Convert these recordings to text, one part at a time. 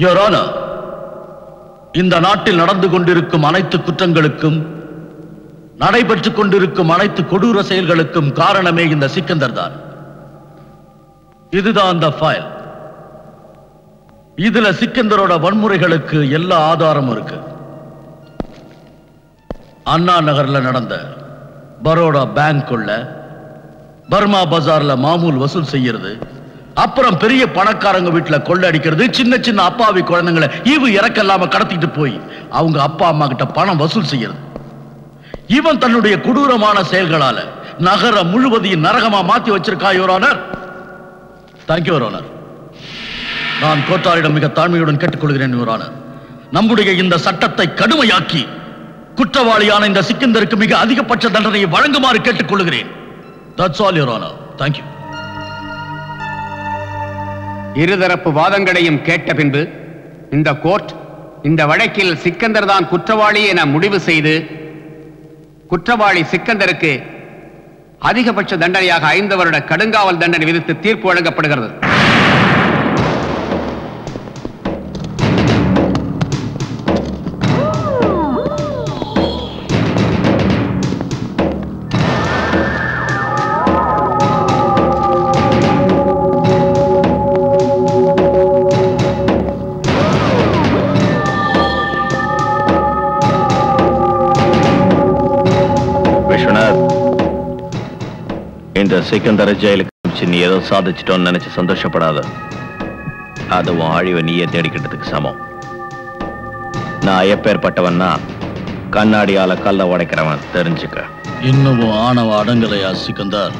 Your honour, இந்த நாட்டில் நடந்து கொண்டிருக்கும் அனைத்து குற்றங்களுக்கும், நடைபெற்றுக் கொண்டிருக்கும் அனைத்து கொடூர செயல்களுக்கும் காரணமே இந்த சிக்கந்தர் தான். இதுதான் அந்த ஃபைல். இதுல சிக்கந்தரோட வன்முறைகளுக்கு எல்லா ஆதாரமும் இருக்கு. அண்ணா நகர்ல நடந்த பரோடா பேங்க் கொள்ள, பர்மா பஜார்ல மாமூல் வசூல் செய்யறது, அப்புறம் பெரிய பணக்காரங்க வீட்டுல கொள்ளடிக்கிறது, சின்ன சின்ன அப்பாவி குழந்தைங்களை ஈவு இறக்கல்லாம கடத்திட்டு போய் அவங்க அப்பா அம்மா கிட்ட பணம் வசூல் செய்யறது. இவன் தன்னுடைய கொடூரமான செயல்களால நகரம் முழுவதையும் நரகமா மாத்தி வச்சிருக்கா your honour. Thank you your honour. நான் கோட்டாரிடம் மிக தாழ்மையுடன் கேட்டுக்கொள்கிறேன் யுவர் ஆனர், நம்முடைய இந்த சட்டத்தை கடுமையாக்கி குற்றவாளியான இந்த சிக்கந்தருக்கு மிக அதிகபட்ச தண்டனையை வழங்குமாறு கேட்டுக்கொள்கிறேன். That's all your honour. Thank you. இருதரப்பு வாதங்களையும் கேட்ட பின்பு இந்த கோர்ட் இந்த வழக்கில் சிக்கந்தர் தான் குற்றவாளி என முடிவு செய்து குற்றவாளி சிக்கந்தருக்கு அதிகபட்ச தண்டனையாக 5 வருட கடுங்காவல் தண்டனை விதித்து தீர்ப்பு வழங்கப்படுகிறது. இந்த சிக்கந்தர ஜெயிலுக்கு நீ ஏதோ சாதிச்சிட்டோன்னு நினைச்சு சந்தோஷப்படாத. அதுவும் அழிவை நீயே தேடிக்கிட்டதுக்கு சமம். நான் எப்பேற்பட்டவன்னா கண்ணாடியால கல்ல உடைக்கிறவன், தெரிஞ்சுக்க. இன்னமும் ஆணவ அடங்கலையா சிக்கந்தர்?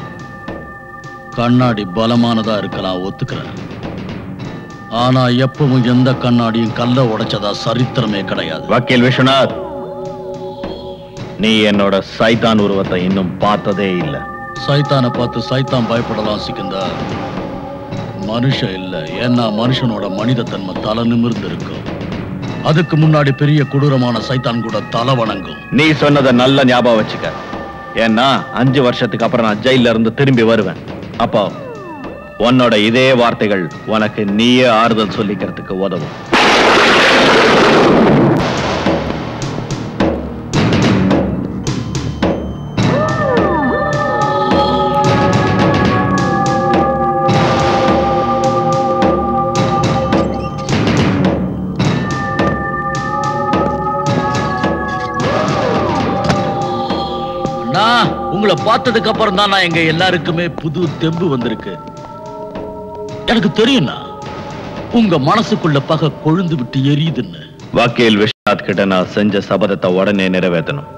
கண்ணாடி பலமானதா இருக்கலாம், ஒத்துக்கிறேன். ஆனா எப்பவும் எந்த கண்ணாடியும் கல்ல உடைச்சதா சரித்திரமே கிடையாது. வக்கீல் விஸ்வநாத், நீ என்னோட சைத்தான் உருவத்தை இன்னும் பார்த்ததே இல்லை. சைத்தானை பார்த்து சைத்தான் பயப்படலாம் சிக்கந்தர், மனுஷன் இல்ல. ஏன்னா மனுஷனோட மனித தன்மை தலை நிமிர்ந்து இருக்கும். அதுக்கு முன்னாடி பெரிய கொடூரமான சைத்தான் கூட தலை வணங்கும். நீ சொன்னதை நல்ல ஞாபகம் வச்சுக்க. ஏன்னா 5 வருஷத்துக்கு அப்புறம் நான் ஜெயில இருந்து திரும்பி வருவேன். அப்போ உன்னோட இதே வார்த்தைகள் உனக்கு நீயே ஆறுதல் சொல்லிக்கிறதுக்கு உதவும். உங்களை பார்த்ததுக்கு அப்புறம் தான் எங்க எல்லாருக்குமே புது தெம்பு வந்திருக்கு. எனக்கு தெரியும்னா உங்க மனசுக்குள்ள பகை கொழுந்து விட்டு எரியுதுன்னு. வக்கீல் விஸ்வநாத் கிட்ட நான் செஞ்ச சபதத்தை உடனே நிறைவேற்றணும்.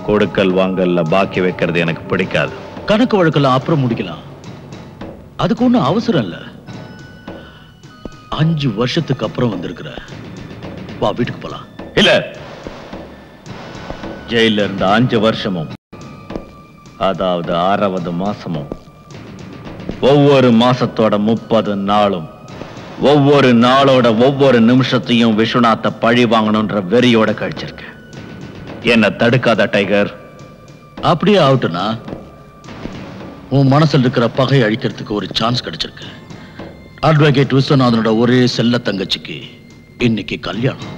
கொடுக்கல் வாங்கல்ல பாக்கி வைக்கிறது எனக்கு பிடிக்காது. கணக்கு வழக்கெல்லாம் அப்புறம் முடிக்கலாம், அதுக்கு ஒண்ணும் அவசரம் இல்ல. 5 வருஷத்துக்கு அப்புறம் வந்திருக்கிற, வா வீட்டுக்கு போலாம். இல்ல, ஜெயில இருந்த 5 வருஷமும், அதாவது 60 மாசமும், ஒவ்வொரு மாசத்தோட 30 நாளும், ஒவ்வொரு நாளோட ஒவ்வொரு நிமிஷத்தையும் விஸ்வநாத்தை பழி வாங்கணும்ன்ற வெறியோட கழிச்சிருக்க. என்ன தடுக்காத டைகர். அப்படியே ஆகட்டும்னா உன் மனசில் இருக்கிற பகை அழிக்கிறதுக்கு ஒரு சான்ஸ் கிடைச்சிருக்கு. அட்வொகேட் விஸ்வநாதனோட ஒரே செல்ல தங்கச்சிக்கு இன்னைக்கு கல்யாணம்.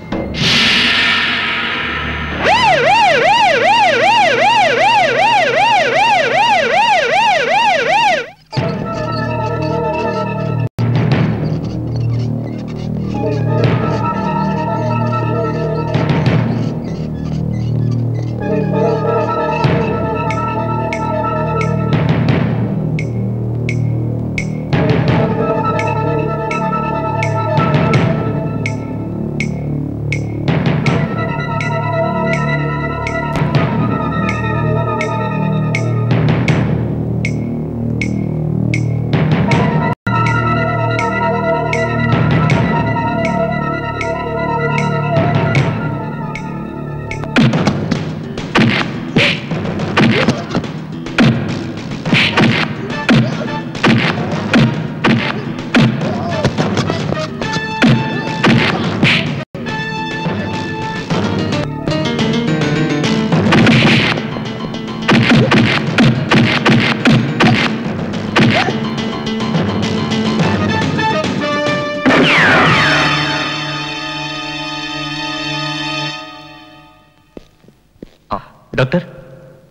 Doctor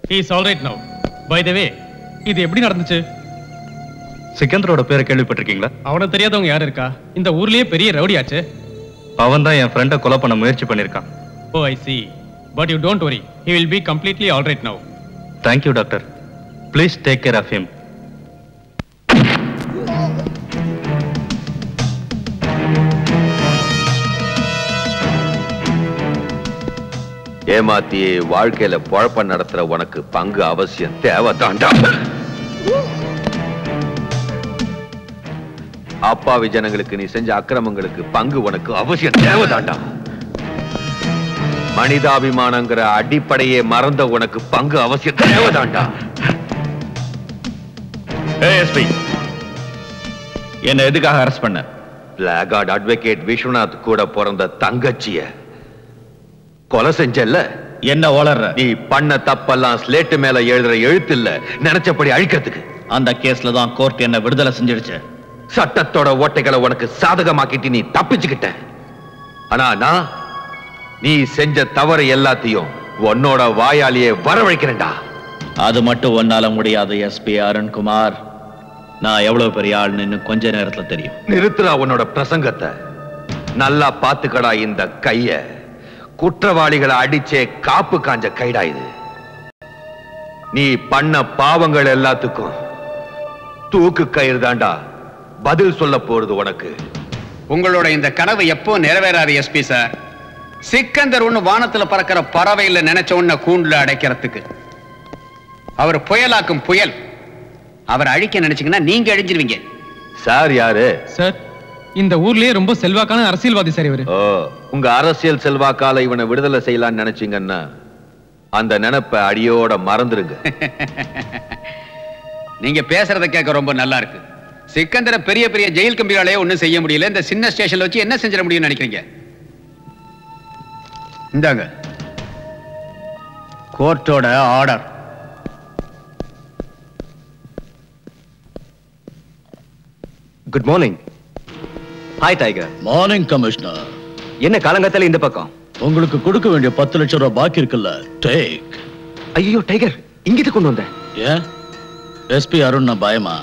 he is all right now. By the way, இது எப்படி நடந்துச்சு? சிக்கந்தரோட பேரை கேள்விப்பட்டிருக்கீங்களா? அவனுக்கு தெரியாதவங்க யாரு இருக்கா? இந்த ஊர்லயே பெரிய ரவுடி ஆச்சு. அவன் தான் என் ஃப்ரெண்டை கொலை பண்ண முயற்சி பண்ணிருக்கான். Oh, I see. But you don't worry. He will be completely all right now. Thank you, doctor. Please take care of him. ஏமாத்தியே வாழ்க்கையில பொழப்ப நடத்துற உனக்கு பங்கு அவசியம் தேவைதாண்டா. அப்பாவி ஜனங்களுக்கு நீ செஞ்ச அக்கிரமங்களுக்கு பங்கு உனக்கு அவசியம் தேவைதாண்டா. மனிதாபிமானங்கிற அடிப்படையே மறந்த உனக்கு பங்கு அவசியம் தேவைதாண்டா. ஏஎஸ்பி, என்ன எதுக்காக அரெஸ்ட் பண்ண? பிளாகார்ட் அட்வொகேட் விஸ்வநாத் கூட பிறந்த தங்கச்சிய கொலை செஞ்சல்ல? என்ன வளர்ற? நீ பண்ண தப்பெல்லாம் ஸ்லேட்டு மேல எழுதுற எழுத்து இல்ல, நினைச்சபடி அழிக்கிறதுக்கு. அந்த கேஸ்ல தான் கோர்ட் என்ன விடுதலை செஞ்சிடுச்சு. சட்டத்தோட ஓட்டைகளை உனக்கு சாதகமாக்கிட்டு நீ தப்பிச்சுக்கிட்ட. ஆனா நான் நீ செஞ்ச தவறு எல்லாத்தையும் உன்னோட வாயாலேயே வரவழைக்கிறேன்டா. அது மட்டும் ஒன்னால முடியாது எஸ்பி அருண்குமார். நான் எவ்வளவு பெரிய ஆள்னு இன்னும் கொஞ்ச நேரத்துல தெரியும். நிறுத்துறா உன்னோட பிரசங்கத்தை. நல்லா பாத்துக்கடா இந்த கைய. குற்றவாளிகளை அடிச்சே காப்பு காஞ்ச கைடா இது. நீ பண்ண பாவங்கள் எல்லாத்துக்கும் தூக்கு கயிறு தாண்டா பதில் சொல்ல போறது உனக்கு. உங்களோட இந்த கனவு எப்போ நிறைவேறாது எஸ்பி சார்? சிக்கந்தர் ஒண்ணு வானத்துல பறக்கிற பறவை இல்ல, நினைச்ச உன்ன கூண்டுல அடைக்கிறதுக்கு. அவர் புயலாக்கும் புயல். அவர் அழிக்க நினைச்சீங்கன்னா நீங்க அழிஞ்சிருவீங்க. சார் யாரு? சார், இந்த ஊர்லயே ரொம்ப செல்வாக்கான அரசியல்வாதி சார் இவரு. ஓ, உங்க அரசியல் செல்வாக்கால இவனை விடுதலை செய்யலாம்னு நினைச்சீங்கன்னா அந்த நினைப்ப அடியோட மறந்துருங்க. நீங்க பேசுறத கேட்க ரொம்ப நல்லா இருக்கு. சிக்கந்தர பெரிய பெரிய ஜெயில் கம்பிகளாலே ஒண்ணும் செய்ய முடியல. இந்த சின்ன ஸ்டேஷன்ல வச்சு என்ன செஞ்சிட முடியும்னு நினைக்கிறீங்க? இந்தாங்க கோர்ட்டோட order. Good morning. Hi tiger. Morning commissioner. என்ன காலங்கத்தால இந்த பக்கம்? உங்களுக்கு கொடுக்க வேண்டிய 10 லட்சம் ரூபாய் பாக்கி இருக்குல்ல, டேக். ஐயோ டைகர், இங்கிட்டு கொண்டு வந்த? ஏன் எஸ்பி அருண் பயமா?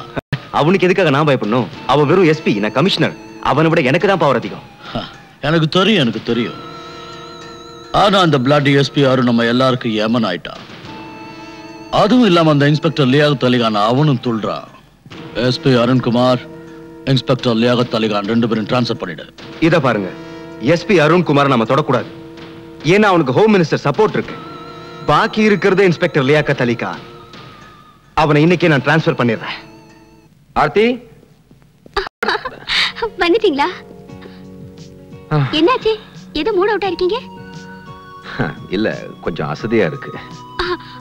அவனுக்கு எதுக்காக நான் பயப்படணும்? அவன் வெறும் எஸ்பி, நான் கமிஷனர். அவனை விட எனக்கு தான் பவர் அதிகம். எனக்கு தெரியும். ஆனா அந்த பிளாட் எஸ்பி அருண் நம்ம எல்லாருக்கும் ஏமன் ஆயிட்டான். அதுவும் இல்லாம அந்த இன்ஸ்பெக்டர் லியாகத் அலிகான் அவனும் துள்றான். எஸ்பி அருண்குமார், இன்ஸ்பெக்டர் லியாகத் அலிகான் 2 பேரும் டிரான்ஸ்ஃபர் பண்ணிடு. இத பாருங்க, எஸ்பி அருண்குமார் நாம தொடக்கூடாது. ஏன்னா அவனுக்கு ஹோம் மினிஸ்டர் சப்போர்ட் இருக்கு. பாக்கி இருக்கிறது இன்ஸ்பெக்டர் லியாகத் அலிகான். அவனை இன்னைக்கே நான் டிரான்ஸ்ஃபர் பண்ணிடுறேன். ஆர்த்தி, வந்துட்டீங்களா? என்னாச்சு? ஏதோ மூட் அவுட்டா இருக்கீங்க? இல்ல, கொஞ்சம் அசதியா இருக்கு.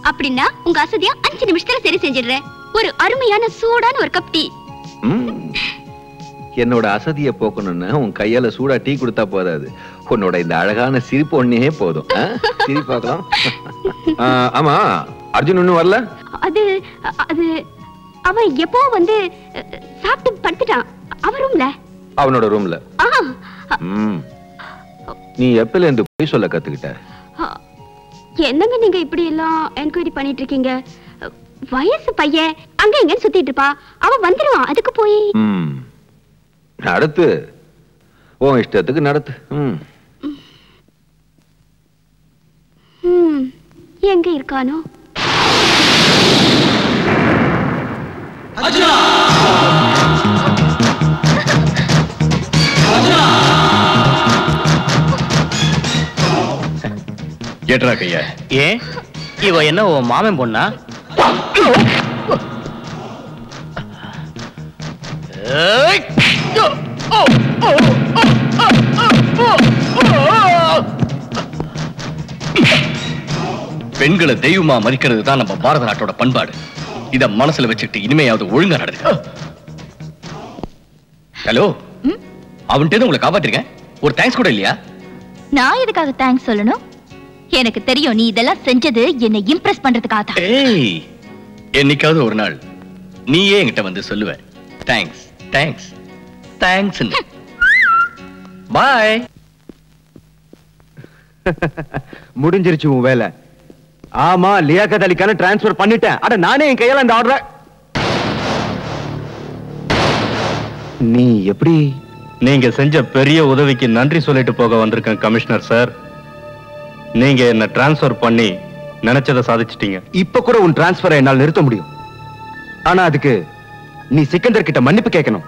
அப்படின்னா உங்க அசதியா 5 நிமிஷத்துல சரி செஞ்சிடுறேன். ஒரு அருமையான சூடான ஒரு கப் டீ. என்னோட அசதியை போக்கணும்னா உன் கையால சூடா டீ கொடுத்தா போதாது. உன்னோட இந்த அழகான சிரிப்பு ஒன்னே போதும். சிரி பார்க்கலாம். ஆமா, அர்ஜுன் இன்னும் வரல? அது அவன் எப்போ வந்து சாப்பிட்டு படுத்துட்டான். அவன் ரூம்ல. அவனோட ரூம்ல? நீ எப்பல இருந்து போய் சொல்ல கத்துக்கிட்ட? என்னங்க நீங்க இப்படி எல்லாம் என்கொயரி பண்ணிட்டு இருக்கீங்க? வயசு பையன் அங்க எங்க சுத்திட்டு இருப்பா. அவன் வந்துருவான், அதுக்கு போய் நடத்து. உன் இஷ்டத்துக்கு நடத்து. எங்க இருக்கானோ? ஏற்றா கையா. ஏன் இவ என்ன உன் மாமன் பொண்ணா? பெண்களை தெய்வமா மதிக்கிறது தான் நம்ம பாரத நாட்டோட பண்பாடு. இத மனசுல வச்சுட்டு இனிமையாவது ஒழுங்கா நடந்துக்க. ஹலோ, அவன்கிட்ட உங்களை காப்பாத்திருக்கேன். ஒரு தேங்க்ஸ் கூட இல்லையா? நான் எதுக்காக தேங்க்ஸ் சொல்லணும்? எனக்கு தெரியும் நீ இதெல்லாம் செஞ்சது என்னை இம்ப்ரெஸ் பண்றதுக்காக தான். ஏய், என்னைக்காவது ஒரு நாள் நீயே என்கிட்ட வந்து சொல்லுவ தேங்க்ஸ் தேங்க்ஸ் தேங்க்ஸ். பாய். முடிஞ்சிருச்சு உன் வேலை. ஆமா, லியாக்கத் அலிக்கான டிரான்ஸ்பர் பண்ணிட்டேன். அட நானே என் கையால அந்த ஆர்டர். நீ எப்படி? நீங்க செஞ்ச பெரிய உதவிக்கு நன்றி சொல்லிட்டு போக வந்திருக்கேன் கமிஷனர் சார். நீங்க என்ன டிரான்ஸ்பர் பண்ணி நினைச்சதை சாதிச்சிட்டீங்க. இப்ப கூட உன் டிரான்ஸ்பரை என்னால் நிறுத்த முடியும். ஆனா அதுக்கு நீ சிக்கந்தர் கிட்ட மன்னிப்பு கேட்கணும்.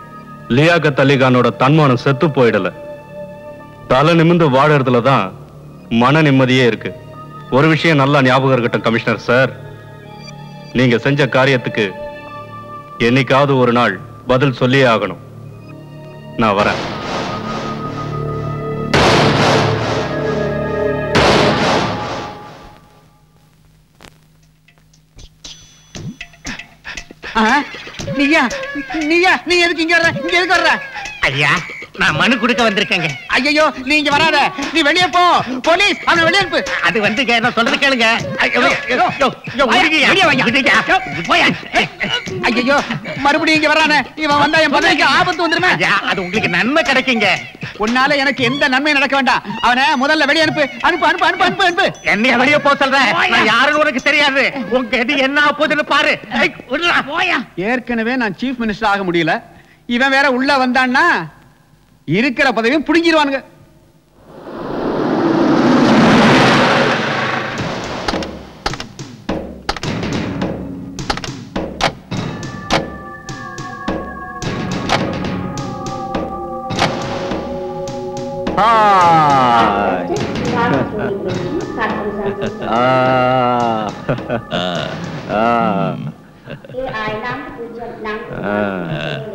லியாக்கத் அலிகானோட தன்மானம் செத்து போயிடல. தலை நிமிந்து வாழறதுல தான் மன நிம்மதியே இருக்கு. ஒரு விஷயம் நல்லா ஞாபகம் இருக்கட்டும் கமிஷனர் சார், நீங்க செஞ்ச காரியத்துக்கு என்னைக்காவது ஒரு நாள் பதில் சொல்லியே ஆகணும். நான் வரேன். நீயா நீ எதுக்கு இங்க வர்ற? இங்க எதுக்கு வர்ற? ஐயா, நான் மனு கொடுக்க வந்திருக்கேங்க. ஐயோ, நீ இங்க வராத. நீ வெளியே போ. போலீஸ் அவனை வெளியே அனுப்பு. அது வந்து நான் சொல்றது கேளுங்க. ஐயோ, மறுபடியும் இங்க வரானே, இவன் வந்தா என் பதவிக்கு ஆபத்து வந்துருமே. அது உங்களுக்கு நன்மை கிடைக்குங்க. உன்னால எனக்கு எந்த நன்மையும் நடக்க வேண்டாம். அவனை முதல்ல வெளியே அனுப்பு. அனுப்பு அனுப்பு அனுப்பு அனுப்பு அனுப்பு. என்னைய வெளியே போக சொல்றேன். நான் யாருன்னு உனக்கு தெரியாது. உங்க எது என்ன போகுதுன்னு பாரு. ஏற்கனவே நான் சீஃப் மினிஸ்டர் ஆக முடியல. இவன் வேற உள்ள வந்தான்னா இருக்கிற பதவியும் புடுங்கிடுவானுங்க.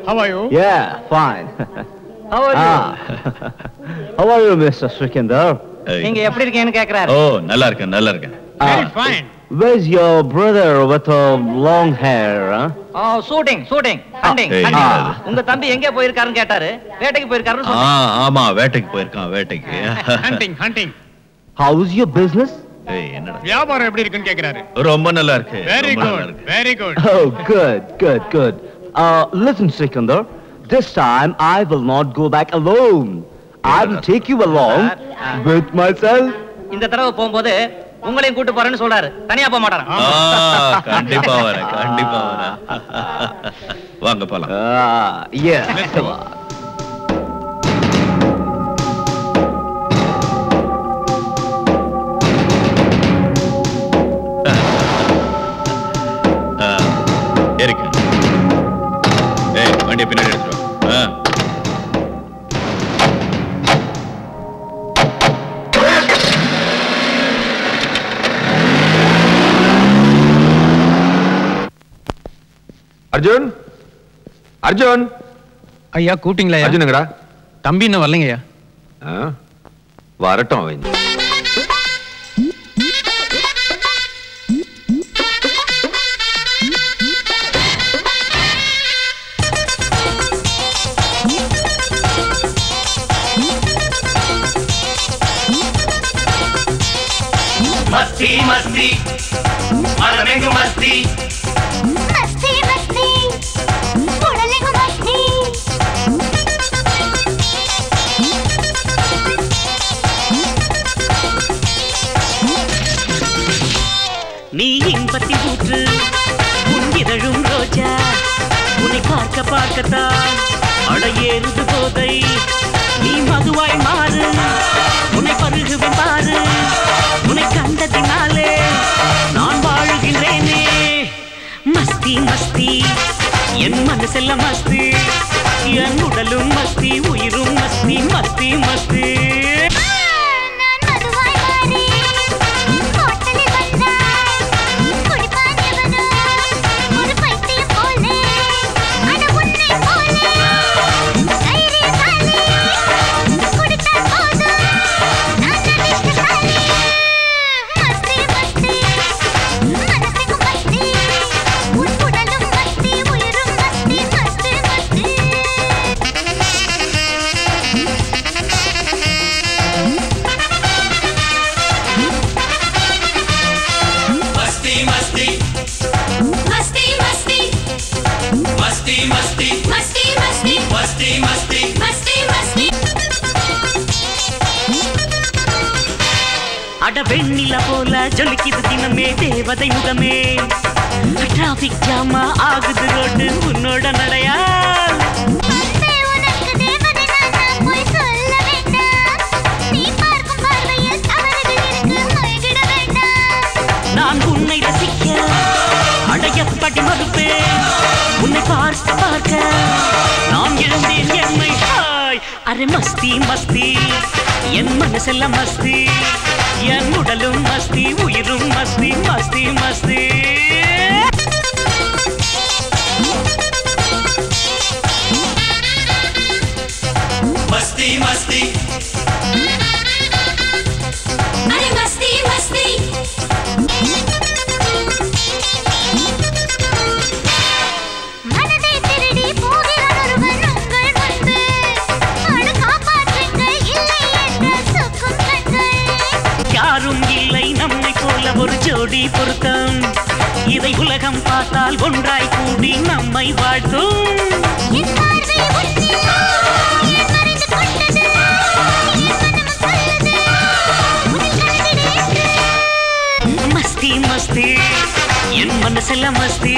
How are you? Yeah, fine. How are you? How are you, Mr. Srikandar? நீங்க எப்படி இருக்கீங்கன்னு கேக்குறாரு. ஓ, நல்லா இருக்கேன், நல்லா இருக்கேன். Very fine. Where's your brother with long hair? Oh, shooting, hunting. உங்க தம்பி எங்க போயிருக்காருன்னு கேட்டாரு. வேட்டைக்கு போயிருக்காருன்னு சொன்னேன். ஆமா, வேட்டைக்கு போயிருக்கான், வேட்டைக்கு. Hunting. How's your business? ஏய், என்னடா? வியாபாரம் எப்படி இருக்குன்னு கேக்குறாரு. ரொம்ப நல்லா இருக்கு. Very good. Oh, good. Listen, Srikandar. This time I will not go back alone. I will take you along with myself. இந்த தடவை போகும்போது உங்களையும் கூட்டு போறேன்னு சொல்றாரு. தனியா போக மாட்டாரா? கண்டிப்பா வரேன். வாங்க போலாம். Yeah. இருக்கு. ஏய், வண்டியை பின்னாடி எடுத்துரு. அர்ஜுன் ஐயா கூட்டிங்களா? அர்ஜுனுங்கடா. தம்பி இன்னும் வரலைங்கய்யா. வரட்டும் அவன். मस्ती मनमेंगु मस्ती उड़लेगु मस्ती நீ இன்பத்தி ஊற்று உன் இதழும் ரோஜா உன்னை பார்க்கத்தான் அடையேறுது போதை நீ மதுவாய் மாறு உன்னை பருகுவேன் பாரு உன்னை கண்டதினாலே நான் வாழுகின்றேனே மஸ்தி என் மனசெல்லாம் மஸ்தி என் உடலும் மஸ்தி உயிரும் மஸ்தி அட வெண்ணில போல ஜொலிக்குது தினமே தேவதை முகமே டிராபிக் ஜாமா ஆகுது ரோடு உன்னோட நடையா நான் உன்னை ரசிக்க அடையப்படி மறுப்பேன் உன்னை பார்க்க பார்க்க நான் இழந்தேன் என்னை அரே மஸ்தி மஸ்தி என் மனசெல்லாம் மஸ்தி என் உடலும் மஸ்தி உயிரும் மஸ்தி மஸ்தி மஸ்தி मस्ती मस्ती अरे मस्ती मस्ती मनदे திருடி போகிறான் ஒருவன் உங்கள் முன்பு அழ காப்பாற்றுங்கள் இல்லை என்ற சொக்கும் கண்கள் யாரும் இல்லை நம்மை போல ஒரு ஜோடி பொருத்தம் இதை உலகம் பார்த்தால் ஒன்றாய் கூடி நம்மை வாழ்த்தும் மஸ்தி மஸ்தி என் மனசெல்லாம் மஸ்தி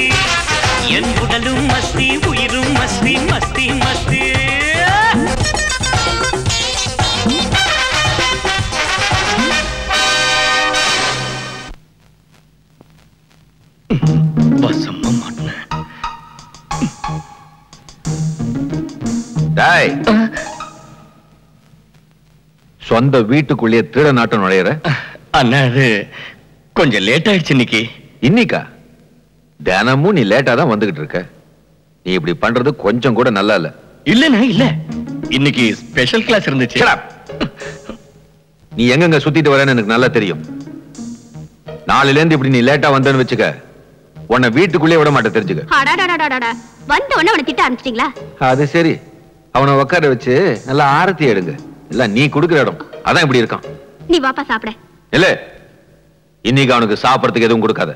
என் உடலும் மஸ்தி உயிரும் மஸ்தி மஸ்தி மஸ்தி சொந்த வீட்டுக்குள்ளேயே திருட நாட்டம் நுழையிற அண்ணா அது கொஞ்சம் லேட் ஆயிடுச்சு இன்னைக்கு. இன்னைக்கா? தினமும் நீ லேட்டா தான் வந்துகிட்டு இருக்க. நீ இப்படி பண்றது கொஞ்சம் கூட நல்லா இல்ல. இல்லண்ணா இல்ல, இன்னைக்கு ஸ்பெஷல் கிளாஸ் இருந்துச்சு. நீ எங்கெங்க சுத்திட்டு வரேன்னு எனக்கு நல்லா தெரியும். நாளையில இருந்து இப்படி நீ லேட்டா வந்தேன்னு வச்சுக்க, உன்னை வீட்டுக்குள்ளே விட மாட்டேன் தெரிஞ்சுக்க. வந்த உடனே அவனை திட்ட ஆரம்பிச்சிட்டீங்களா? அது சரி, அவனை உட்கார வச்சு நல்லா ஆரத்தி எடுங்க. இல்ல நீ குடுக்கிற இடம் அதான் இப்படி இருக்கான். நீ வாப்பா சாப்பிட. இல்ல இன்னைக்கு அவனுக்கு சாப்பிடறதுக்கு எதுவும் கொடுக்காத.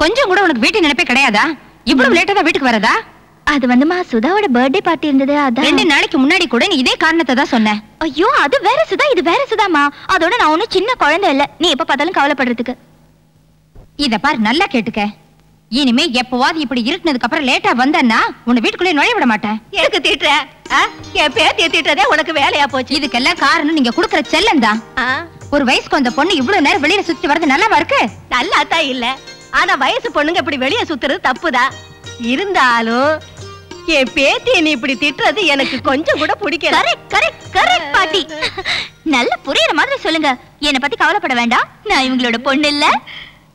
கொஞ்சம் கூட உனக்கு வீட்டு நினைப்பே கிடையாதா? இவ்வளவு லேட்டா தான் வீட்டுக்கு வரதா? அது வந்துமா சுதாவோட பர்த்டே பார்ட்டி இருந்தது, அதான் 2 நாளைக்கு முன்னாடி கூட நீ இதே காரணத்தை தான் சொன்ன. ஐயோ அது வேற சுதா, இது வேற சுதாமா. அதோட நான் ஒன்னும் சின்ன குழந்தை இல்ல, நீ எப்ப பார்த்தாலும் கவலைப்படுறதுக்கு. இத பாரு, நல்லா கேட்டுக்க. இனிமே எப்பவாது இப்படி இருட்டினதுக்கு அப்புறம் லேட்டா வந்தன்னா உன்னை வீட்டுக்குள்ளே நுழைய விட மாட்டேன். எனக்கு திட்டுற? என் பேத்திய திட்டுறதே உனக்கு வேலையா போச்சு. இதுக்கெல்லாம் காரணம் நீங்க குடுக்கற செல்லம் தான். ஒரு வயசுக்கு வந்த பொண்ணு இவ்வளவு நேரம் வெளியில சுத்தி வரது நல்லாவா இருக்கு? நல்லா தான் இல்ல, ஆனா வயசு பொண்ணுங்க இப்படி வெளியே சுத்துறது தப்புதான். இருந்தாலும் என் பேத்திய நீ இப்படி திட்டுறது எனக்கு கொஞ்சம் கூட பிடிக்கல. கரெக்ட் கரெக்ட் கரெக்ட் பாட்டி. நல்ல புரியுற மாதிரி சொல்லுங்க. என்னை பத்தி கவலைப்பட வேண்டாம், நான் இவங்களோட பொண்ணு இல்ல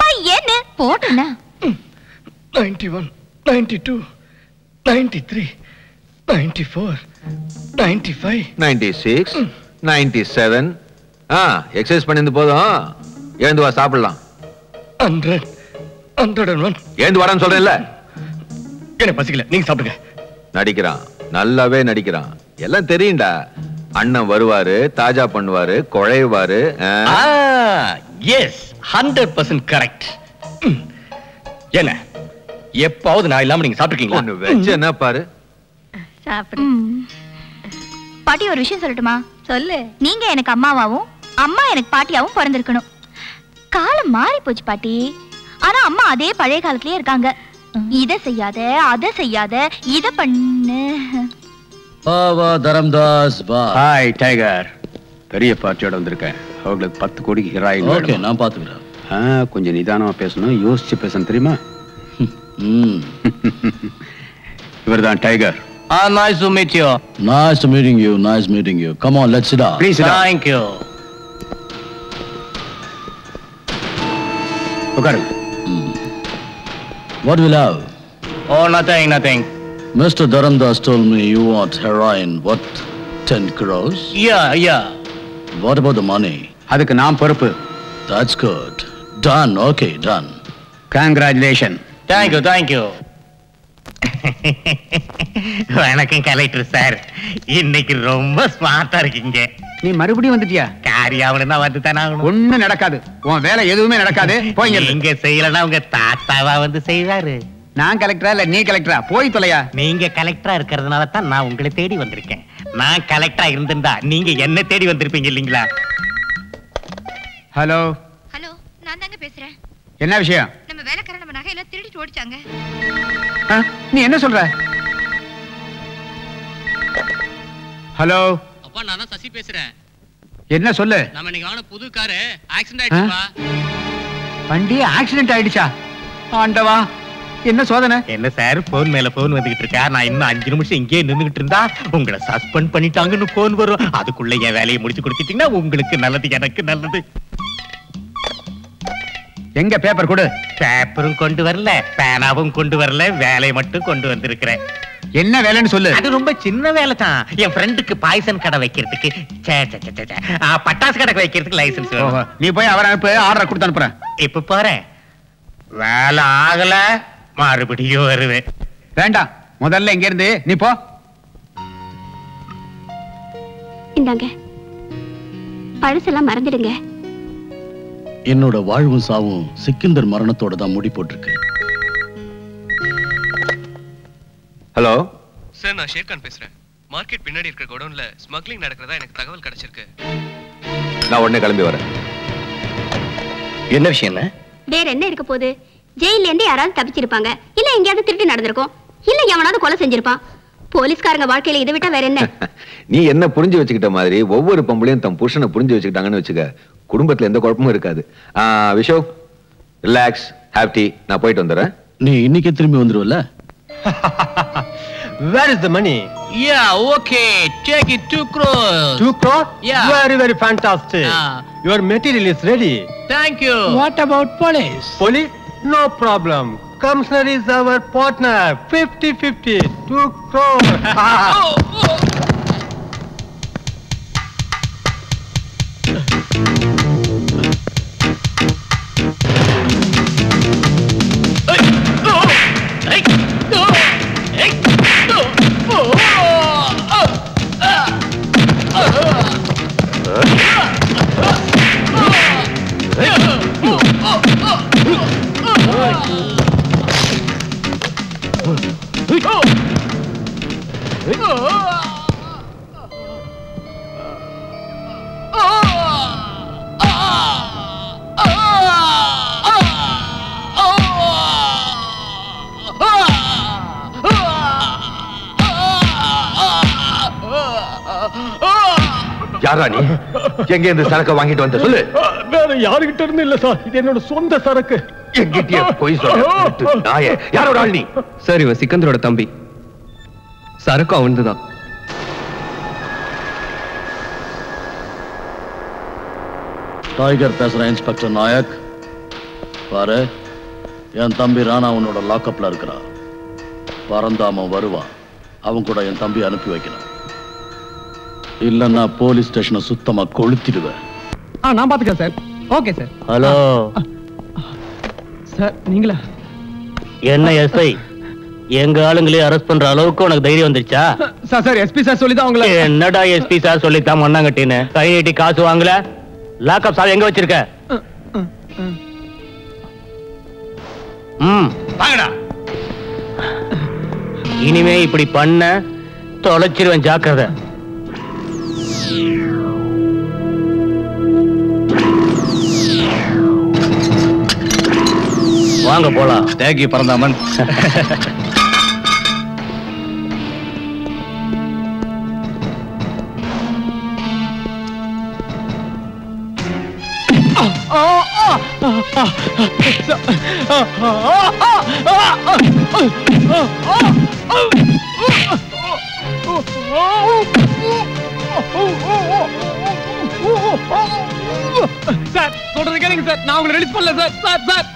பையன்னு. போட்டுனா 91, 92, 93, 94, 95, 96, 97. எக்ஸசைஸ் பண்ணிருந்து போதும், எழுந்து வா சாப்பிடலாம். 100, 101. எழுந்து வாடான்னு சொல்றேன்ல. எனக்கு பசிக்கல, நீங்க சாப்பிடுங்க. நடிக்கிறான், நல்லாவே நடிக்கிறான். எல்லாம் தெரியும்டா. அண்ணன் வருவாரு, தாஜா பண்ணுவாரு, குழைவாரு. S 100% correct. என்ன எப்பாவது நான் இல்லாம நீங்க சாப்பிட்டுருக்கீங்களா? ஒண்ணு வெச்சு என்ன பாரு. சாப்பிடு. பாட்டி ஒரு விஷயம் சொல்லட்டுமா? சொல்லு. நீங்க எனக்கு அம்மாவாவும் அம்மா எனக்கு பாட்டியாவும் பிறந்திருக்கணும். காலம் மாறி போச்சு பாட்டி, ஆனா அம்மா அதே பழைய காலத்திலேயே இருக்காங்க. இத செய்யாத, அத செய்யாத, இத பண்ணு. வா தரம்தாஸ் வா. ஹாய் டைகர், பெரிய பார்ட்டியோட வந்திருக்கேன். அவங்களுக்கு 10 கோடிக்கு ஹீரோயின். ஓகே, நான் பாத்துக்கிறேன். கொஞ்சம் நிதானமா பேசணும், யோசிச்சு பேசணும், தெரியுமா? இவர்தான் tiger. Nice to meet you. Nice to meeting you. Nice meeting you. Come on, let's sit down. Please sit down. Thank you. உட்காருங்க. What will you have? Oh, nothing, nothing. Mr. Dharamdas told me you want heroin. What, 10 crores? Yeah. What about the money? அதுக்கு நான் பொறுப்பு. That's good. Done. Okay, done. Congratulations. Thank you. வணக்கம் collector sir, இன்னைக்கு ரொம்ப ஸ்மார்ட்டா இருக்கீங்க. நீ மறுபடியும் வந்துட்டியா? காரியாவனா வந்து தானே ஆகணும். ஒண்ணும் நடக்காது, உன் வேலை எதுவுமே நடக்காது. போய் நீங்க செய்யலன்னா உங்க தாத்தாவா வந்து செய்வாரு. நான் கலெக்டரா இல்ல நீ கலெக்டரா? போய் தொலையா. நீங்க கலெக்டரா இருக்கிறதுனால தான் நான் உங்களை தேடி வந்திருக்கேன். நான் கலெக்டரா இருந்திருந்தா நீங்க என்ன தேடி வந்திருப்பீங்க இல்லீங்களா? ஹலோ ஹலோ, நான் தாங்க பேசுறேன். என்ன விஷயம்? நம்ம வேலைக்காரன் நம்ம நகையெல்லாம் திருடிட்டு ஓடிச்சாங்க. நீ என்ன சொல்ற? ஹலோ அப்பா, நான் தான் சசி பேசுறேன். என்ன சொல்லு? நம்ம இன்னைக்கு வாங்கின புது காரு ஆக்சிடென்ட் ஆயிடுச்சுப்பா. வண்டி ஆக்சிடென்ட் ஆயிடுச்சா? ஆண்டவா, என்ன சோதனை? என்ன சார் போன் மேல போன் வந்துகிட்டு இருக்கா? நான் இன்னும் 5 நிமிஷம் இங்கே நின்னுகிட்டு இருந்தா உங்களை சஸ்பெண்ட் பண்ணிட்டாங்கன்னு போன் வரும். அதுக்குள்ள என் வேலையை முடிச்சு கொடுத்துட்டீங்கன்னா உங்களுக்கு நல்லது, எனக்கு நல்லது. எங்க பேப்பர் கொடு. பேப்பரும் கொண்டு வரல, பேனாவும் கொண்டு வரல, வேலையை மட்டும் கொண்டு வந்திருக்கிறேன். என்ன வேலைன்னு சொல்லு. அது ரொம்ப சின்ன வேலை தான். என் ஃப்ரெண்டுக்கு பாய்சன் கடை வைக்கிறதுக்கு, பட்டாசு கடை வைக்கிறதுக்கு லைசன்ஸ் வேணும். நீ போய் அவரை அனுப்பு, ஆர்டர் கொடுத்து அனுப்புறேன். இப்ப போறேன், வேலை ஆகல மறுபடியும் வருவேன். வேண்டாம், முதல்ல இங்க இருந்து நீ போ. இந்தாங்க, பழசெல்லாம் மறந்துடுங்க. என்னோட வாழ்வும் சாவும் சிக்கந்தர் மரணத்தோட தான் முடி போட்டிருக்கு. ஹலோ சார், நான் ஷேர்கான் பேசுறேன். மார்க்கெட் பின்னாடி இருக்கிற கோடவுன்ல ஸ்மக்லிங் நடக்கிறதா எனக்கு தகவல் கிடைச்சிருக்கு. நான் உடனே கிளம்பி வரேன். என்ன விஷயம்? வேற என்ன இருக்க போகுது? ஜெயில இருந்து யாராவது தப்பிச்சிருப்பாங்க, இல்ல எங்கேயாவது திருட்டு நடந்திருக்கும், இல்ல எவனாவது கொலை செஞ்சிருப்பான். போலீஸ்காரங்க வாழ்க்கையில இதை விட்டா வேற என்ன? நீ என்ன புரிஞ்சு வச்சுக்கிட்ட மாதிரி ஒவ்வொரு பொம்பளையும் தம் புருஷனை புரிஞ்சு வச்சுக்கிட்டாங்கன்னு வச்சுக்க, குடும்பத்துல எந்த குழப்பமும் இருக்காது. விஷோ, ரிலாக்ஸ், ஹேவ் டீ. நான் போயிட்டு வந்துடுறேன். நீ இன்னைக்கே திரும்பி வந்துருவல? Where is the money? Yeah, okay. Take it 2 crores. 2 crores? Yeah. Very, very fantastic. Your material is ready. Thank you. What about police? Police? No problem. Commissioner is our partner. 50-50. 2 crores. யாரா நீ? எங்க இருந்து சரக்கு வாங்கிட்டு வந்த சொல்லு. வேற யாருகிட்ட இருந்து இல்ல சார், இது என்னோட சொந்த சரக்கு. எங்கிட்டே போய் சொல்ற நாயே. யாரோட ஆள் நீ? சார், இவன் சிக்கந்தரோட தம்பி. சரக்கு அவன்துதான். டைகர் பேசுறேன், இன்ஸ்பெக்டர் நாயக். பாரு, என் தம்பி ராணா அவனோட லாக்அப்ல இருக்கிறான். பறந்தாம வருவான். அவன் கூட என் தம்பி அனுப்பி வைக்கணும். இல்லன்னா போலீஸ் ஸ்டேஷனை சுத்தமா கொளுத்திடுவேன். நான் பாத்துக்கிறேன் sir. Okay sir. Hello sir, நீங்களா? என்ன எஸ்ஐ, எங்க ஆளுங்களே அரெஸ்ட் பண்ற அளவுக்கு உனக்கு தைரியம் வந்துருச்சா? சார் எஸ்பி சார் சொல்லிதான் உங்களை. என்னடா எஸ்பி சார் சொல்லித்தான் மண்ணாங்கட்டின்னு கை நீட்டி காசு வாங்கல? லாக்அப் சாவி எங்க வச்சிருக்க? வாங்கடா. இனிமே இப்படி பண்ண தொலைச்சிருவேன், ஜாக்கிரதை. வாங்க போலாம். தேக்கி பறந்தாமன். சார் சொல்றது கேளுங்க சார், நான் உங்களை ரிலீஸ் பண்ணல சார். சார் சார்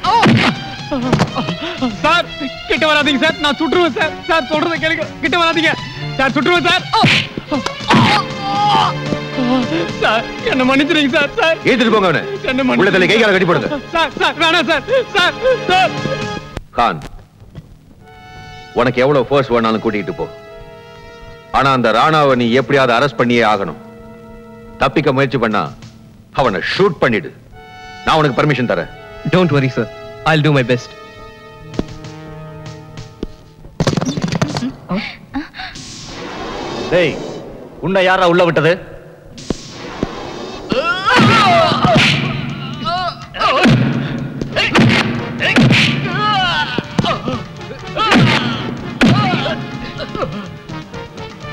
சார் கிட்ட வராதீங்க சார், நான் சுட்டுருவேன் சார். சார் சொல்றதை கேளுங்க, கிட்ட வராதீங்க சார், சுட்டுருவேன் சார். சார் என்ன மன்னிச்சிருங்க சார். சார் ஏத்துட்டு போங்க அவனை. உள்ள தள்ளி கை கால கட்டி போடுங்க. சார் சார் வேணாம் சார். சார் சார் கான், உனக்கு எவ்வளவு ஃபோர்ஸ் வேணாலும் கூட்டிட்டு போ. ஆனா அந்த ராணாவை நீ எப்படியாவது அரெஸ்ட் பண்ணியே ஆகணும். தப்பிக்க முயற்சி பண்ணா அவனை ஷூட் பண்ணிடு. நான் உனக்கு பர்மிஷன் தரேன். Don't worry sir, I'll do my best. டேய், உன்னை யாரா உள்ள விட்டது?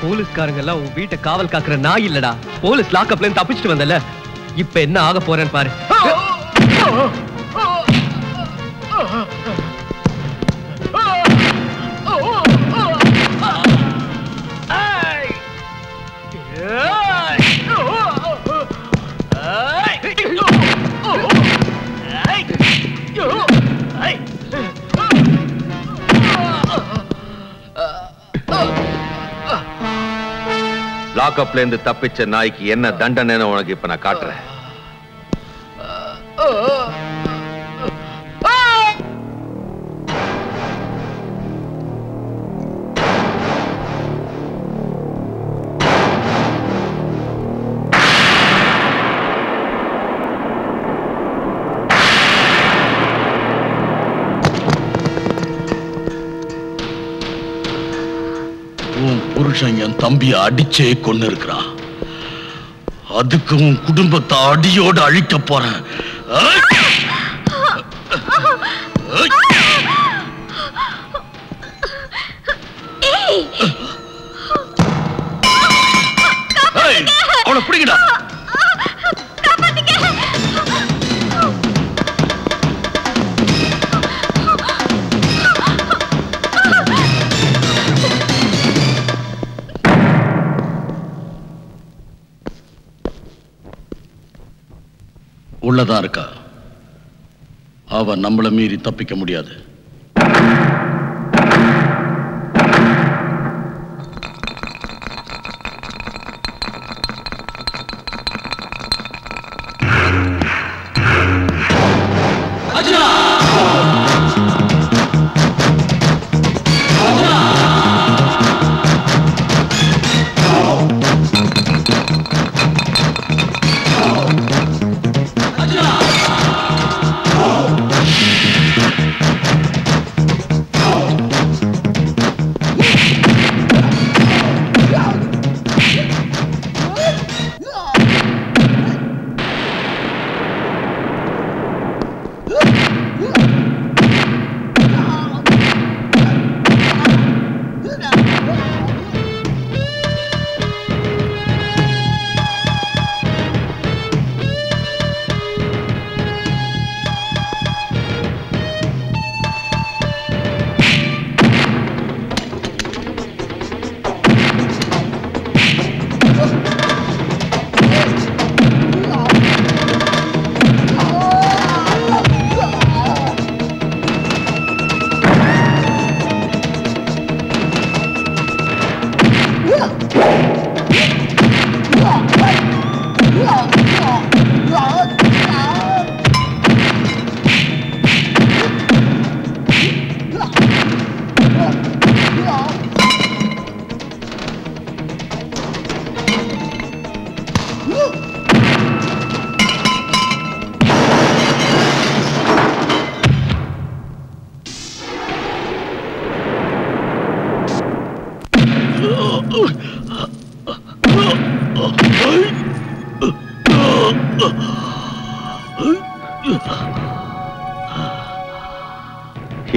போலீஸ்காரங்க எல்லாம் உன் வீட்டை காவல் காக்குற நாய் இல்லடா. போலீஸ் லாக்அப்ல இருந்து தப்பிச்சிட்டு வந்தல, இப்ப என்ன ஆக போறேன்னு பாரு. லாக்அப்ல இருந்து தப்பிச்ச நாய்க்கு என்ன தண்டனைன்னு உனக்கு இப்ப நான் காட்டுறேன். புருஷன் என் தம்பியை அடிச்சே கொண்டு இருக்கிறான். அதுக்கு உன் குடும்பத்தை அடியோடு அழிக்க போறேன். அவனை பிடிக்கடா. உள்ளதான் இருக்கா. அவன் நம்மள மீறி தப்பிக்க முடியாது.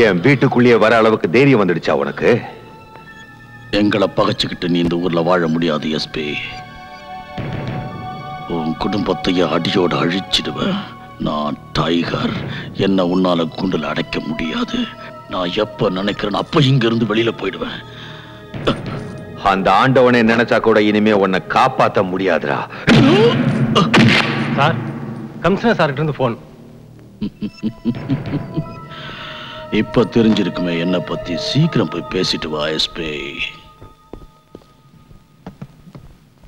என் வீட்டுக்குள்ளேயே வர அளவுக்கு தைரியம் வந்துடுச்சா உனக்கு? எங்களை பகைச்சுக்கிட்டு நீ இந்த ஊர்ல வாழ முடியாது எஸ்பி. உன் குடும்பத்தையே அடியோடு அழிச்சிடுவேன். நான் டைகர். என்ன உன்னால குண்டுல அடைக்க முடியாது. நான் எப்ப நினைக்கிறேன் அப்ப இங்க இருந்து வெளியில போயிடுவேன். அந்த ஆண்டவனை நினைச்சா கூட இனிமே உன்னை காப்பாத்த முடியாதுடா. சார், கமிஷனர் சார்கிட்ட இருந்து போன். இப்ப தெரிஞ்சிருக்குமே என்ன பத்தி. சீக்கிரம் போய் பேசிட்டு வா எஸ்பி.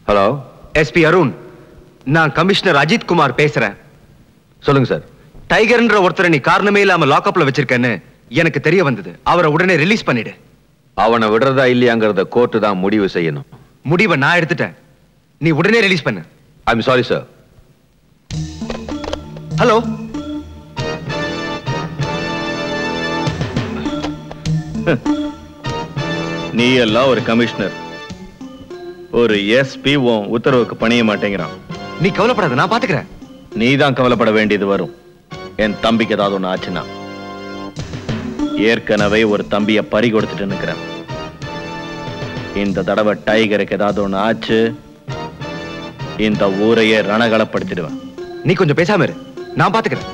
Hello, SP Arun. நான் கமிஷனர் அஜித் குமார் பேசுறேன். சொல்லுங்க சார். டைகர்ன்ற ஒருத்தரை நீ காரணமே இல்லாம லாக்அப்ல வச்சிருக்கேன்னு எனக்கு தெரிய வந்தது. அவரை உடனே ரிலீஸ் பண்ணிடு. அவனை விடுறதா இல்லையாங்கிறத கோர்ட்டு தான் முடிவு செய்யணும். முடிவை நான் எடுத்துட்டேன். நீ உடனே ரிலீஸ் பண்ணு. I'm sorry sir. ஹலோ, நீ எல்லாம் ஒரு கமிஷனர். ஒரு எஸ்பி உத்தரவுக்கு பணிய மாட்டேங்கிறான். நீ கவலைப்படாத, நான் பாத்துக்கிறேன். நீ தான் கவலைப்பட வேண்டியது வரும். என் தம்பிக்கு ஏதாவது ஒண்ணு ஆச்சுன்னா. ஏற்கனவே ஒரு தம்பிய பறி கொடுத்துட்டு நிக்கிறேன். இந்த தடவை டைகருக்கு ஏதாவது ஒண்ணு ஆச்சு, இந்த ஊரையே ரணகலப்படுத்திடுவேன். நீ கொஞ்சம் பேசாம இரு, நான் பாத்துக்கிறேன்.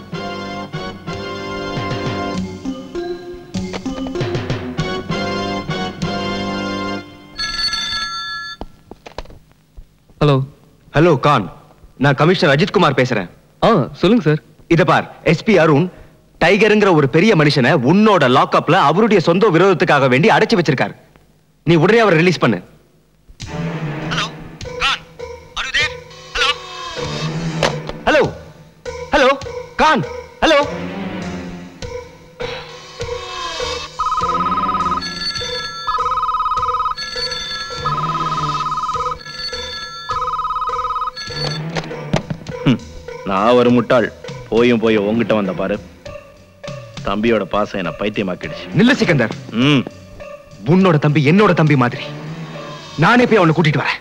ஹலோ ஹலோ கான், நான் கமிஷனர் அஜித் குமார் பேசுறேன். சொல்லுங்க சார். இத பார், எஸ்பி அருண் டைகர்ங்கிற ஒரு பெரிய மனுஷனை உன்னோட லாக்அப்ல அவருடைய சொந்த விரோதத்துக்காக வேண்டி அடைச்சு வச்சிருக்காரு. நீ உடனே அவரை ரிலீஸ் பண்ணு. ஹலோ ஹலோ கான், ஹலோ. நான் ஒரு முட்டாள். போயும் உங்ககிட்ட வந்த பாரு. தம்பியோட பாசம் என்ன பைத்தியமாக்கிடுச்சு. நில்ல சிக்கந்தர். உன்னோட தம்பி என்னோட தம்பி மாதிரி. நானே போய் அவனை கூட்டிட்டு வரேன்.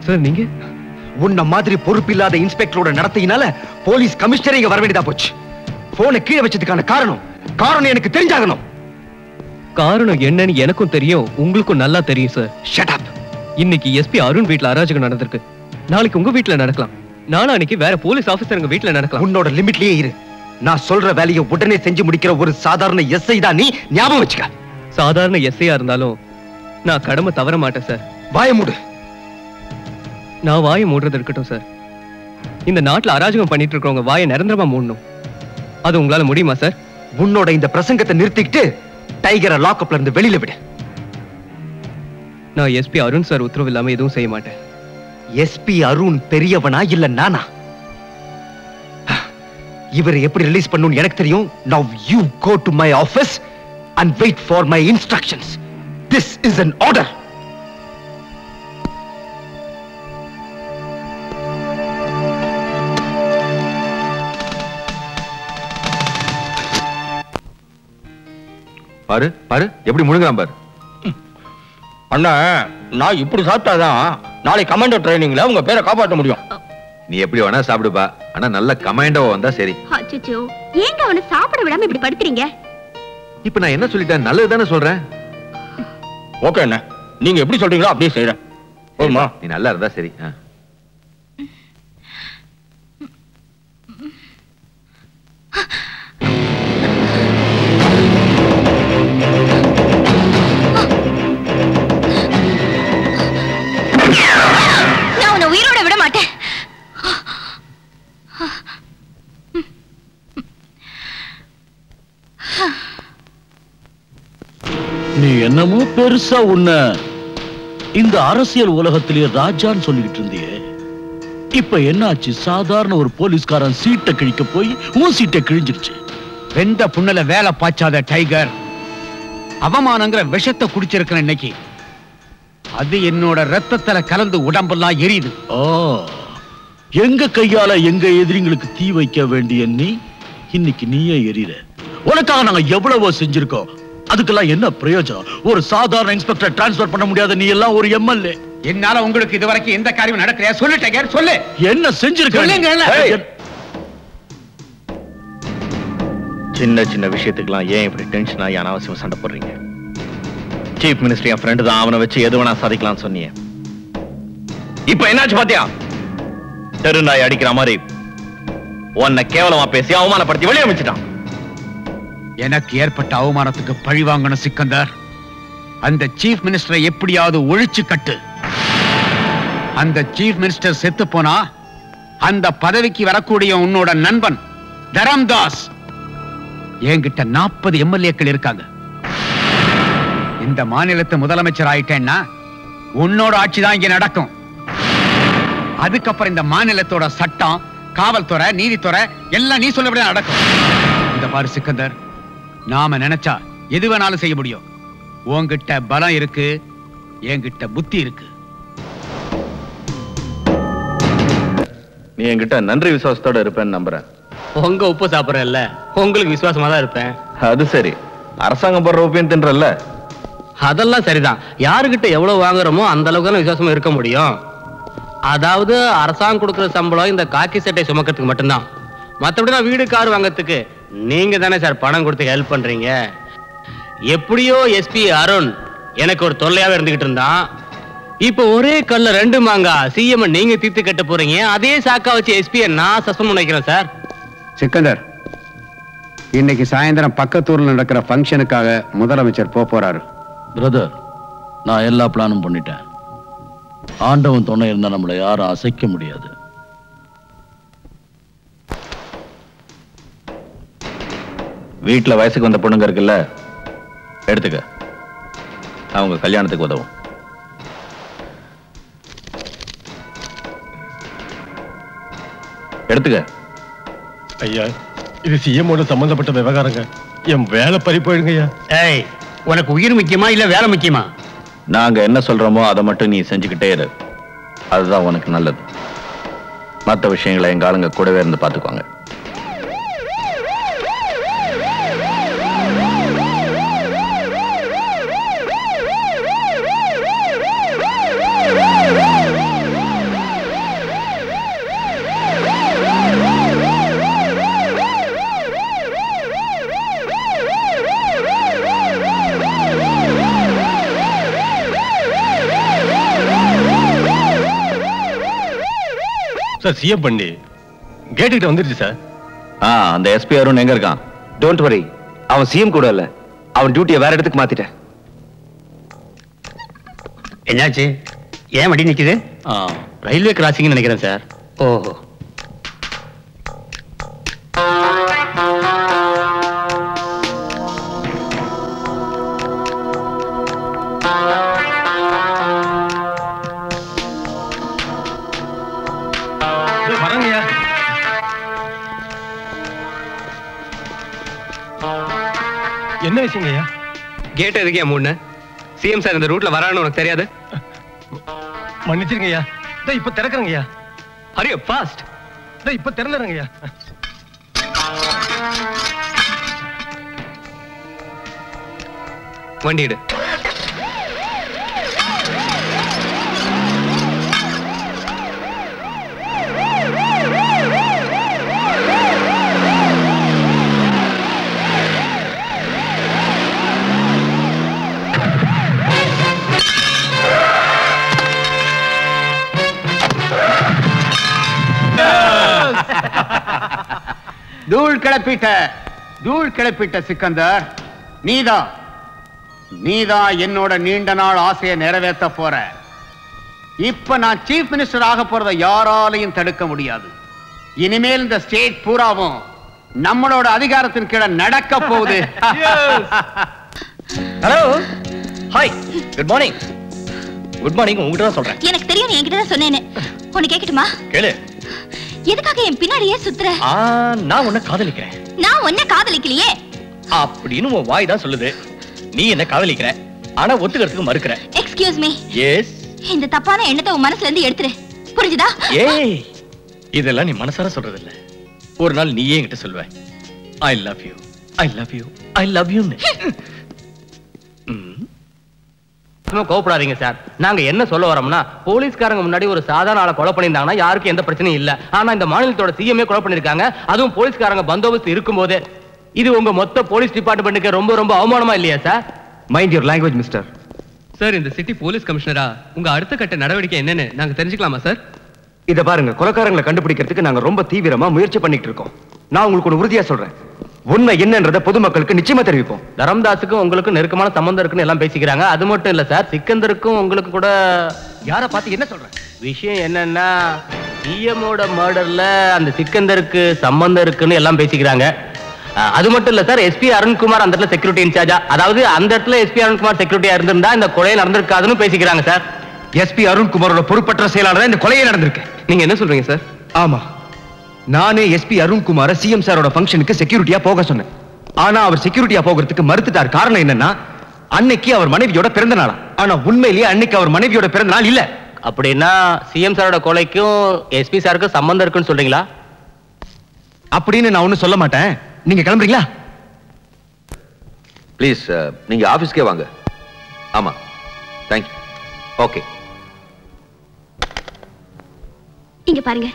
சார் நீங்க உன்ன மாதிரி பொறுப்பில்லாத இன்ஸ்பெக்டரோட நடத்தையினால போலீஸ் கமிஷனரே இங்க வர வேண்டியதா போச்சு. போனை கீழே வச்சதுக்கான காரணம் எனக்கு தெரிஞ்சாகணும். காரணம் என்னன்னு எனக்கும் தெரியும், உங்களுக்கும் நல்லா தெரியும் சார். Shut up. இன்னைக்கு எஸ்பி அருண் வீட்ல அராஜகம் நடந்திருக்கு. நாளைக்கு உங்க வீட்ல நடக்கலாம். நாளைக்கு வேற போலீஸ் ஆபீசருங்க வீட்ல நடக்கலாம். உன்னோட லிமிட்லயே இரு. நான் சொல்ற வேலையை உடனே செஞ்சு முடிக்கிற ஒரு சாதாரண எஸ்ஐ தான் நீ, ஞாபகம் வச்சுக்க. சாதாரண எஸ்ஐயா இருந்தாலும் நான் கடமை தவற மாட்டேன் சார். வாய மூடு. நான் வாயை மூடுறது இருக்கட்டும் சார். இந்த நாட்டுல அராஜகம் பண்ணிட்டு இருக்கிறவங்க வாயை நிரந்தரமா மூடணும். அது உங்களால முடியுமா சார்? உன்னோட இந்த பிரசங்கத்தை நிறுத்திக்கிட்டு டைகரை லாக்அப்ல இருந்து வெளியில விடு. நான் எஸ்பி அருண் சார் உத்தரவு இல்லாம எதுவும் செய்ய மாட்டேன். எஸ்பி அருண் பெரியவனா இல்ல நானா? இவரை எப்படி ரிலீஸ் பண்ணனும் எனக்கு தெரியும். Now you go to my office and wait for my instructions. This is an order. பாரு பாரு எப்படி முழுங்குறான் பாரு. அண்ணா, நான் இப்படி சாப்பிட்டாதான் நாளை கமாண்டோ ட்ரைனிங்ல உங்க பேரை காப்பாற்ற முடியும். நீ எப்படி வேணா சாப்பிடுப்பா, ஆனா நல்ல கமாண்டோவா வந்தா சரி. அச்சச்சோ, ஏங்க அவனை சாப்பிட விடாம இப்படி படுத்துறீங்க? இப்ப நான் என்ன சொல்லிட்டேன்? நல்லது தானே சொல்றேன். ஓகே அண்ணா, நீங்க எப்படி சொல்றீங்களோ அப்படியே செய்யறேன். போதுமா? நீ நல்லா இருந்தா சரி. நான் உன்னை உயிரோட விட மாட்டேன். நீ என்னமோ பெருசா உன்னை இந்த அரசியல் உலகத்திலேயே ராஜான்னு சொல்லிக்கிட்டு இருந்தியே. இப்ப என்னாச்சு? சாதாரண ஒரு போலீஸ்காரன் சீட்டை கிழிக்க போய் உன் சீட்டை கிழிஞ்சிருச்சு. வெந்த புண்ணல வேலை பாய்ச்சாத டைகர். அவமானங்கிற விஷத்தை குடிச்சிருக்கிற இன்னைக்கு அது என்னோட ரத்தத்துல கலந்து உடம்பெல்லாம் எரியுது. எங்க கையால எங்க எதிரிங்களுக்கு தீ வைக்க வேண்டிய நீ இன்னைக்கு நீயே எரியற. உனக்காக நாங்க எவ்வளவோ செஞ்சிருக்கோம். அதுக்கெல்லாம் என்ன பிரயோஜனம்? ஒரு சாதாரண இன்ஸ்பெக்டர் டிரான்ஸ்பர் பண்ண முடியாத நீ எல்லாம் ஒரு எம்எல்ஏ. என்னால உங்களுக்கு இதுவரைக்கும் எந்த காரியம் நடக்கலையா? சொல்லு டைகர், சொல்லு. என்ன செஞ்சிருக்க? சின்ன சின்ன விஷயத்துக்கெல்லாம் ஏன் இப்படி டென்ஷன் ஆகி அனாவசியமா சண்டை போடுறீங்க? சீஃப் மினிஸ்டர் என் ஃப்ரெண்டு தான், அவனை வச்சு எது வேணா சாதிக்கலாம் சொன்னீங்க. இப்ப என்னாச்சு பாத்தியா? தெருநாய் அடிக்கிற மாதிரி உன்னை கேவலமா பேசி அவமானப்படுத்தி வெளியே அமைச்சிட்டான். எனக்கு ஏற்பட்ட அவமானத்துக்கு பழி வாங்கணும் சிக்கந்தர். அந்த சீஃப் மினிஸ்டரை எப்படியாவது ஒழிச்சு கட்டு. அந்த சீஃப் மினிஸ்டர் செத்து போனா அந்த பதவிக்கு வரக்கூடிய உன்னோட நண்பன் தரம்தாஸ் என்கிட்ட 40 எம்எல்ஏக்கள் இருக்காங்க. இந்த மாநிலத்து முதலமைச்சர் ஆயிட்டேன்னா உன்னோட ஆட்சி தான் இங்க நடக்கும். அதுக்கப்புறம் இந்த மாநிலத்தோட சட்டம், காவல்துறை, நீதித்துறை எல்லாம் நீ சொல்லபடிதான் நடக்கும். இந்த பாரு சிக்கந்தர், நாம நினைச்சா எது வேணாலும் செய்ய முடியும். உன்கிட்ட பலம் இருக்கு, என்கிட்ட புத்தி இருக்கு. நீ என்கிட்ட நன்றி விசுவாசத்தோட இருப்பேன்னு நம்புறேன். உங்க உப்பு சாப்பிடறல்ல, உங்களுக்கு விசுவாசமா தான் இருப்பேன். அது சரி, அரசாங்கம் போடுற ஒப்பியம் தின்றல்ல. அதெல்லாம் சரிதான். யாருக்கிட்ட எவ்வளவு வாங்குறோமோ அந்த அளவுக்கு விசுவாசமா இருக்க முடியும். அதாவது அரசாங்கம் கொடுக்குற சம்பளம் இந்த காக்கி சட்டை சுமக்கிறதுக்கு மட்டும்தான். மற்றபடி நான் வீடு கார் வாங்கறதுக்கு நீங்க தானே சார் பணம் கொடுத்து ஹெல்ப் பண்றீங்க. எப்படியோ எஸ்பி அருண் எனக்கு ஒரு தொல்லையாவே இருந்துகிட்டு இருந்தான். இப்போ ஒரே கல்ல 2 மாங்காய் சிஎம் நீங்க தீர்த்து கட்ட போறீங்க. அதே சாக்கா வச்சு எஸ்பியை நான் சஸ்பெண்ட் பண்ணிக்கிறேன் சார். சிக்கந்தர், இன்னைக்கு சாயந்தரம் பக்கத்தூர்ல நடக்கிற ஃபங்க்ஷனுக்காக முதலமைச்சர் போறாரு. பிரதர், நான் எல்லா பிளானும் பண்ணிட்டேன். ஆண்டவன் துணை இருந்தா நம்மளை யாரும் அசைக்க முடியாது. வீட்டுல வயசுக்கு வந்த பொண்ணுங்க இருக்குல்ல, எடுத்துக்க. அவங்க கல்யாணத்துக்கு உதவும். எடுத்துக்க. ஐயா, இது சிஎம்மோட சம்பந்தப்பட்ட விவகாரங்க. என் வேலை பறி போயிடுங்க ஐயா. ஏய், உனக்கு உயிர் முக்கியமா இல்ல வேலை முக்கியமா? நாங்க என்ன சொல்றோமோ அதை மட்டும் நீ செஞ்சுக்கிட்டே இரு. அதுதான் உனக்கு நல்லது. மற்ற விஷயங்களை எங்க ஆளுங்க கூடவே இருந்து பாத்துக்குவாங்க. சார், சிஎம் பண்ணி கேட் கிட்ட வந்துருச்சு சார். அந்த எஸ்பி அருண் எங்க இருக்கான்? டோன்ட் வரி, அவன் சிஎம் கூட இல்ல. அவன் டியூட்டியை வேற இடத்துக்கு மாத்திட்டேன். என்னாச்சு? ஏன் வண்டி நிக்குது? ரயில்வே கிராசிங் நினைக்கிறேன் சார். ஓஹோ. என்ன விஷயங்க ஐயா? கேட் எதுக்கே மூணு? சிஎம் சார் இந்த ரூட்ல வரான்னு உனக்கு தெரியாது? மன்னிச்சிருங்க ஐயா. இப்ப திறக்கிறேங்க ஐயா. ஹரியோ ஃபாஸ்ட். இப்ப திறந்துறேங்க ஐயா. வண்டி எடு. தூள் கிளப்பிட்ட சிக்கந்தர், நீதான் என்னோட நீண்ட நாள் ஆசையை நிறைவேற்ற போற. இப்ப நான் சீஃப் மினிஸ்டர் ஆக போறத யாராலையும் தடுக்க முடியாது. இனிமேல் இந்த ஸ்டேட் பூராவும் நம்மளோட அதிகாரத்தின் கீழே நடக்க போகுது. Hello, hi, good morning. Good morning. உங்ககிட்ட தான் சொல்றேன். எனக்கு தெரியும், நீ என்கிட்ட தான் சொன்னேன்னு. உன்னை கேட்கட்டுமா? கேளு. எதுக்காக என் பின்னாடியே சுத்துற? நான் உன்னை காதலிக்கிறேன். நான் உன்னை காதலிக்கலையே அப்படின்னு உன் வாய் தான் சொல்லுது. நீ என்ன காதலிக்கிற, ஆனா ஒத்துக்கிறதுக்கு மறுக்கிற. Excuse me. எஸ். இந்த தப்பான எண்ணத்தை உன் மனசுல இருந்து எடுத்துரு. புரிஞ்சுதா? ஏய், இதெல்லாம் நீ மனசார சொல்றது இல்ல. ஒரு நாள் நீயே என்கிட்ட சொல்லுவ, I love you, I love you, I love you. கோவப்படாதீங்க சார். நாங்க என்ன சொல்ல வரோம்னா, போலீஸ்காரங்க முன்னாடி ஒரு சாதாரண ஆளை கொலை பண்ணியிருந்தாங்கன்னா யாருக்கும் எந்த பிரச்சனையும் இல்ல. ஆனா இந்த மாநிலத்தோட சிஎம்ஏ கொலை பண்ணிருக்காங்க, அதுவும் போலீஸ்காரங்க பந்தோபஸ்து இருக்கும்போது. இது உங்க மொத்த போலீஸ் டிபார்ட்மெண்ட்டுக்கு ரொம்ப ரொம்ப அவமானமா இல்லையா sir? Mind your language mister. Sir, இந்த சிட்டி போலீஸ் கமிஷனரா உங்க அடுத்த கட்ட நடவடிக்கை என்னன்னு நாங்க தெரிஞ்சுக்கலாமா சார்? இத பாருங்க, கொலைக்காரங்களை கண்டுபிடிக்கிறதுக்கு நாங்க ரொம்ப தீவிரமா முயற்சி பண்ணிட்டு இருக்கோம். நான் உங்களுக்கு ஒரு உறுதியா சொல்றேன், உண்மை என்னன்றத பொதுமக்களுக்கு நிச்சயமா தெரிவிப்போம். தரம்தாஸுக்கும் உங்களுக்கு நெருக்கமான சம்பந்தம் இருக்குன்னு எல்லாம் பேசிக்கிறாங்க. அது மட்டும் இல்ல சார், சிக்கந்தருக்கும் உங்களுக்கு கூட. யார பார்த்து என்ன சொல்றேன்? விஷயம் என்னன்னா, சிஎம்மோட மர்டர்ல அந்த சிக்கந்தருக்கு சம்பந்தம் இருக்குன்னு எல்லாம் பேசிக்கிறாங்க. அது மட்டும் இல்ல சார், எஸ்பி அருண்குமார் அந்த இடத்துல செக்யூரிட்டி இன்சார்ஜா, அதாவது அந்த இடத்துல எஸ்பி அருண்குமார் செக்யூரிட்டியா இருந்திருந்தா இந்த கொலை நடந்திருக்காதுன்னு பேசிக்கிறாங்க சார். எஸ்பி அருண்குமாரோட பொறுப்பற்ற செயலாளர் இந்த கொலையே நடந்திருக்கு. நீங்க என்ன சொல்றீங்க சார்? ஆமா, நானே எஸ்பி அருண்குமார சிஎம் சாரோட ஃபங்க்ஷனுக்கு செக்யூரிட்டியா போக சொன்னேன். ஆனா அவர் செக்யூரிட்டியா போகிறதுக்கு மறுத்துட்டார். காரணம் என்னன்னா, அன்னைக்கு அவர் மனைவியோட பிறந்த நாளா. ஆனா உண்மையிலேயே அன்னைக்கு அவர் மனைவியோட பிறந்த நாள் இல்ல. அப்படின்னா சிஎம் சாரோட கொலைக்கும் எஸ்பி சாருக்கும் சம்பந்தம் இருக்குன்னு சொல்றீங்களா? அப்படின்னு நான் ஒண்ணும் சொல்ல மாட்டேன். நீங்க கிளம்புறீங்களா? ப்ளீஸ் நீங்க ஆபீஸ்க்கே வாங்க. ஆமா, தேங்க்யூ. ஓகே. இங்க பாருங்க,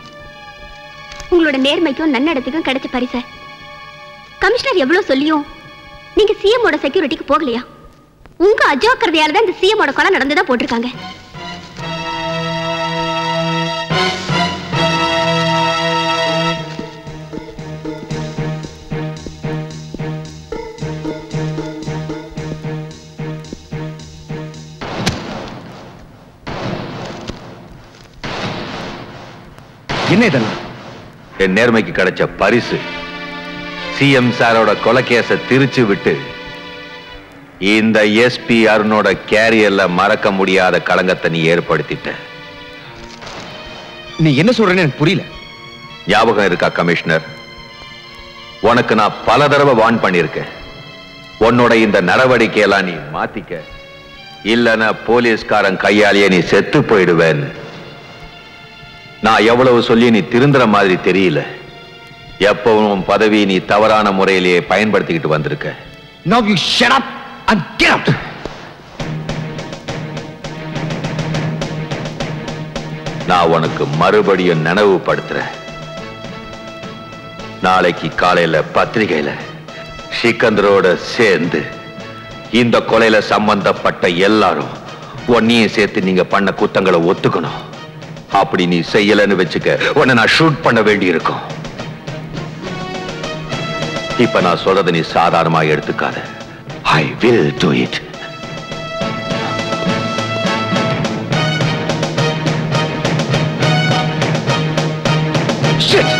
உங்களோட நேர்மைக்கும் நன்னடத்துக்கும் கிடைச்ச பரிசு. கமிஷனர் எவ்வளவு சொல்லியும் நீங்க சிஎம்மோட செக்யூரிட்டிக்கு போகலையா? உங்க அஜாக்கிரதையால தான் இந்த சிஎம்மோட கொலை நடந்ததா போட்டிருக்காங்க. என்ன இதெல்லாம்? என் நேர்மைக்கு கிடைச்ச பரிசு. சிஎம் சாரோட கொலைகேச திருச்சு விட்டு இந்த எஸ்பி அருணோட கேரியர்ல மறக்க முடியாத களங்கத்தை நீ ஏற்படுத்திட்ட. நீ என்ன சொல்றேன்னு எனக்கு புரியல. ஞாபகம் இருக்கா கமிஷனர்? உனக்கு நான் பல தடவை வார்ன் பண்ணியிருக்கேன். உன்னோட இந்த நடவடிக்கையெல்லாம் நீ மாத்திக்க, இல்லைன்னா போலீஸ்காரன் கையாலேயே நீ செத்து போயிடுவேன்னு. நான் எவ்வளவு சொல்லி நீ திருந்துற மாதிரி தெரியல. எப்பவும் பதவி நீ தவறான முறையிலேயே பயன்படுத்திக்கிட்டு வந்திருக்க. Now you shut up and get out. நான் உனக்கு மறுபடியும் நினைவுபடுத்துறேன். நாளைக்கு காலையில பத்திரிகையில சிக்கந்தரோட சேர்ந்து இந்த கொலையில சம்பந்தப்பட்ட எல்லாரும் ஒன்னையும் சேர்த்து நீங்க பண்ண குத்தங்களை ஒத்துக்கணும். அப்படி நீ செய்யலன்னு வச்சுக்க, உன்னை நான் ஷூட் பண்ண வேண்டி இருக்கும். இப்ப நான் சொல்றதை நீ சாதாரணமா எடுத்துக்காத. I will do it. Shit!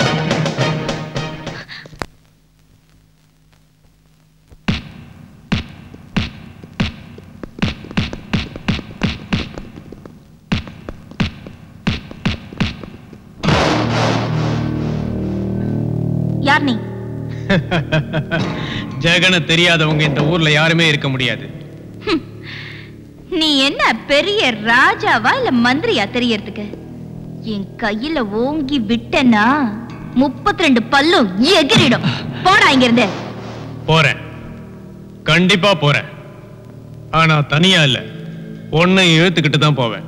யார் நீ? ஜெகன தெரியாதவங்க இந்த ஊர்ல யாருமே இருக்க முடியாது. நீ என்ன பெரிய ராஜாவா இல்ல மந்திரியா தெரியறதுக்கு? என் கையில ஓங்கி விட்டனா 32 பல்லும் எகிரிடும். போடா இங்க இருந்து. போறேன், கண்டிப்பா போறேன். ஆனா தனியா இல்ல, உன்னை இழுத்துக்கிட்டு தான் போவேன்.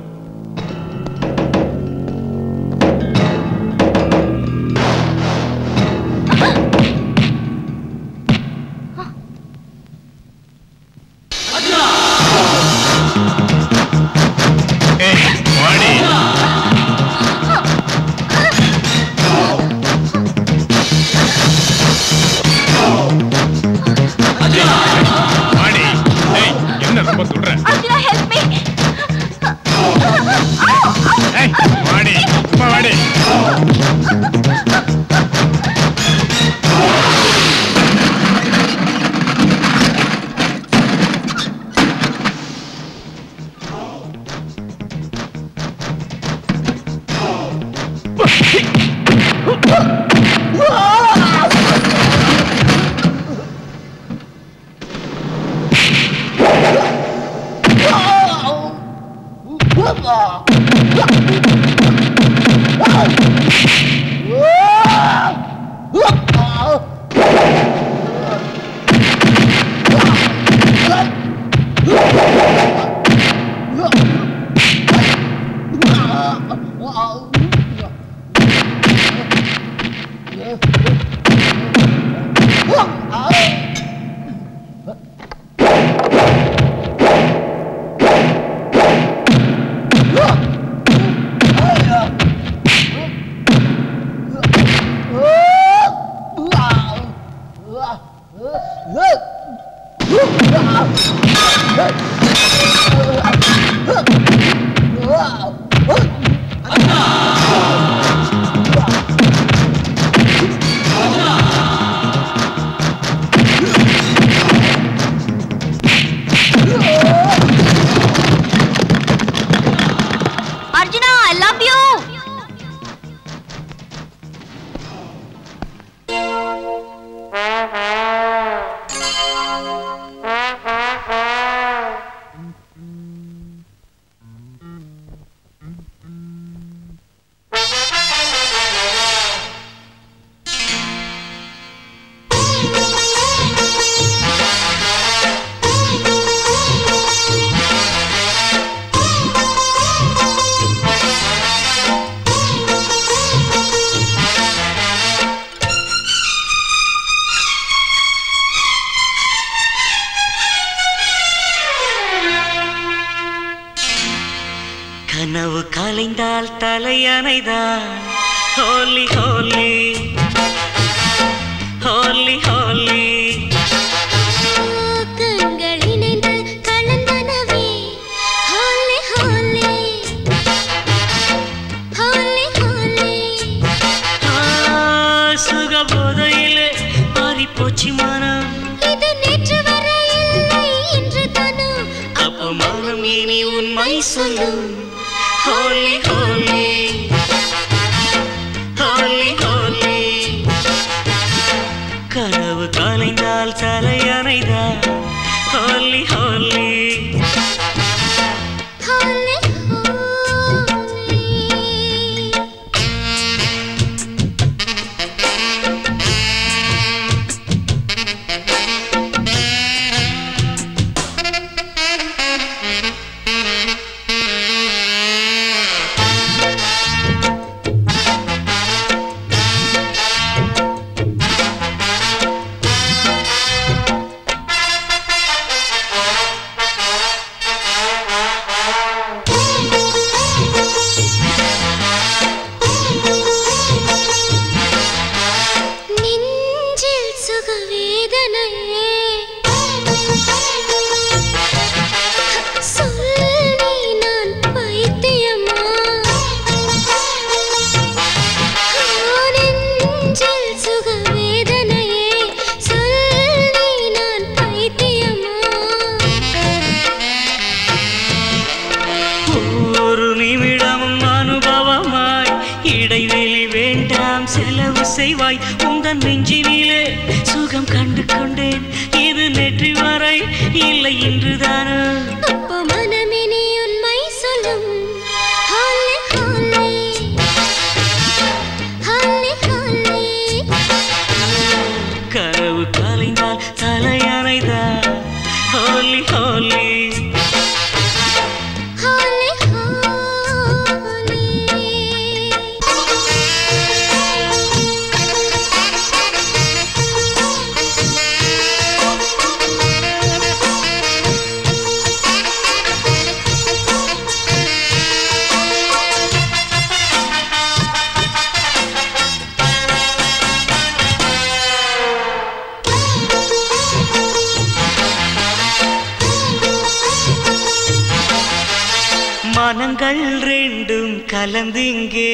கலைந்தால் தலையணைதான் ஹோலி ஹோலி ஹோலி ஹோலி கண்கள் இணைந்து கலந்தனவே ஹோலி ஹோலி ஹோலி ஹோலி சுகபோதையிலே மாறி போச்சு மனம் இது நேற்று வரை இல்லை இன்று தானோ அப்பமானம் இனி உண்மை சொல்லும் ஹோலி ஹோலி ஹோலி ஹோலி கனவு கலைந்தால் தலையணைதான் ஹோலி ஹோலி ஹோலி நெஞ்சில் சுகவேதனையே சொல்லி நான் பைத்தியமா நெஞ்சில் சுகவேதனையே சொல்லி நான் பைத்தியமா ஒரு நிமிடமும் அனுபவமாய் இடைவெளி வேண்டாம் செலவு செய்வாய் உங்கள் நெஞ்சினிலே சுகம் கண்டு கொண்டேன் இது நேற்று வரை இல்லை இன்றுதானோ அப்போ மனமினி உண்மை சொல்லும் ஹோலி ஹோலி ஹோலி ஹோலி கனவு கலைந்தால் தலையணைதான் ஹோலி ஹோலி ஹோலி மனங்கள் ரெண்டும் கலந்து இங்கே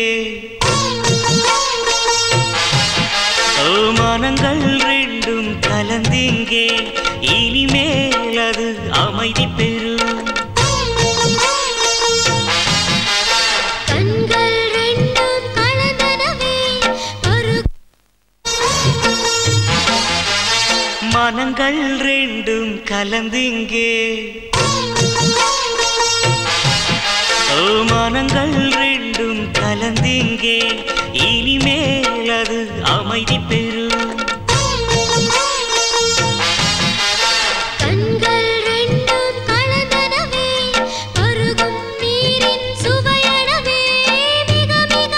ஓ மனங்கள் ரெண்டும் கலந்து இங்கே இனிமேல் அது அமைதி பெறும் கண்கள் ரெண்டும் கலந்தனவே ஒரு மனங்கள் ரெண்டும் கலந்து இங்கே ஓ மனங்கள் ரெண்டும் கலந்து இங்கே இனிமேல் அது அமைதி பெறும் கண்கள் ரெண்டும் கலந்தனவே பருகும் நீரின் சுவையனவே மிக மிக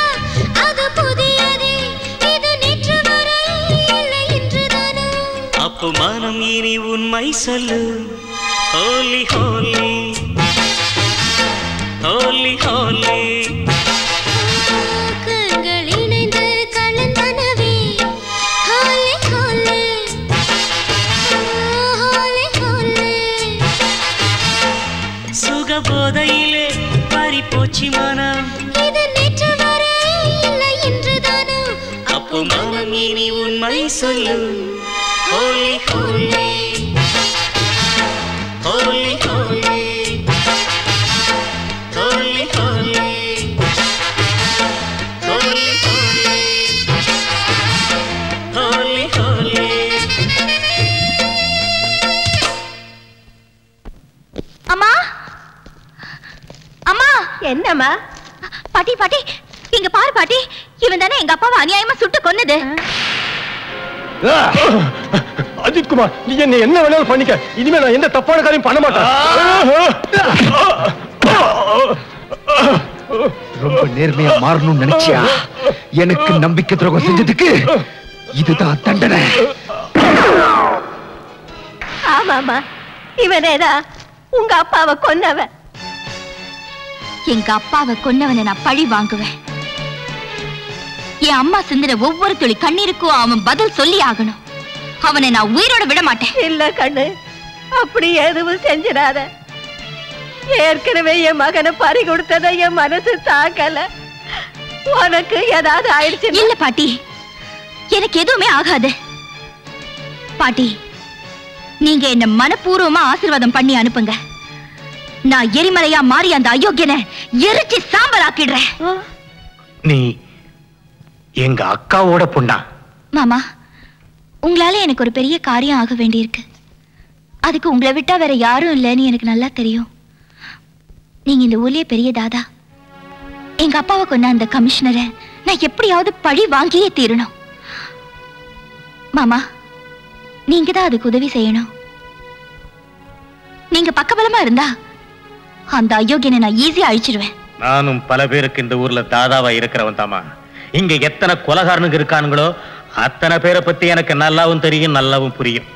அது புதியதே இது நேற்று வரை இல்லை இன்றுதானோ அப்போ மனம் இனி உண்மை சொல்லு ஹோலி ஹோலி ஹோலி ஹோலி கண்கள் இணைந்து கலந்தனவே ஹோலி ஹோலி ஹோலி ஹோலி சுகபோதையிலே பறி போச்சு மனம் இது நேற்று வரை இல்லை இன்றுதானோ அப்போ மனம் இனி உண்மை சொல்லு ஹோலி ஹோலி ஹோலி ஹோலி ஹோலி ஹோலி ஹோலி ஹோலி ஹோலி ஹோலி அம்மா அம்மா என்னம்மா பாட்டி பாட்டி இங்க பாரு பாட்டி இவன் தானே எங்க அப்பாவை அநியாயமா சுட்டு கொன்னது அஜித் குமார் நீ என்ன வேணாலும் பண்ணிக்க இனிமே நான் எந்த தப்பான காரியம் பண்ண மாட்டேன் ரொம்ப நேர்மையா மாறணும்னு நினைச்சியா எனக்கு நம்பிக்கை துரோகம் செஞ்சதுக்கு இதுதான் தண்டனை ஆமாமா இவனேதான் உங்க அப்பாவை கொன்னவன் எங்க அப்பாவை கொன்னவனை நான் பழி வாங்குவேன். என் அம்மா சிந்தின ஒவ்வொரு துளி கண்ணீருக்கும் அவன் பதில் சொல்லி ஆகணும். அவனை நான் உயிரோட விட மாட்டேன். இல்ல கண்ணு, அப்படி எதுவும் செஞ்சிடாத. ஏற்கனவே என் மகனை பறி கொடுத்தத என் மனசு தாக்கல. உனக்கு ஏதாவது ஆயிடுச்சு? இல்ல பாட்டி, எனக்கு எதுவுமே ஆகாது. பாட்டி, நீங்க என்ன மனப்பூர்வமா ஆசீர்வாதம் பண்ணி அனுப்புங்க. நான் எரிமலையா மாறி அந்த அயோக்கியனை எரிச்சு சாம்பல் ஆக்கிடுறேன். நீ எங்க அக்காவோட பொண்ணா? மாமா, உங்களால எனக்கு ஒரு பெரிய காரியம் ஆக வேண்டியிருக்கு. அதுக்கு உங்களை விட்டா வேற யாரும் இல்லைன்னு எனக்கு நல்லா தெரியும். நீங்க இந்த ஊர்லயே பெரிய தாதா. எங்க அப்பாவை கொன்ன அந்த கமிஷனரை நான் எப்படியாவது பழி வாங்கியே தீரணும். மாமா, நீங்க தான் அதுக்கு உதவி செய்யணும். நீங்க பக்கபலமா இருந்தா அந்த அயோக்கியனை நான் ஈஸியா அழிச்சிருவேன். நானும் பல பேருக்கு இந்த ஊர்ல தாதாவா இருக்கிறவன் தாமா. இங்க எத்தனை கொலகாரனுங்க இருக்கானுங்களோ அத்தனை பேரை பத்தி எனக்கு நல்லாவும் தெரியும், நல்லாவும் புரியும்.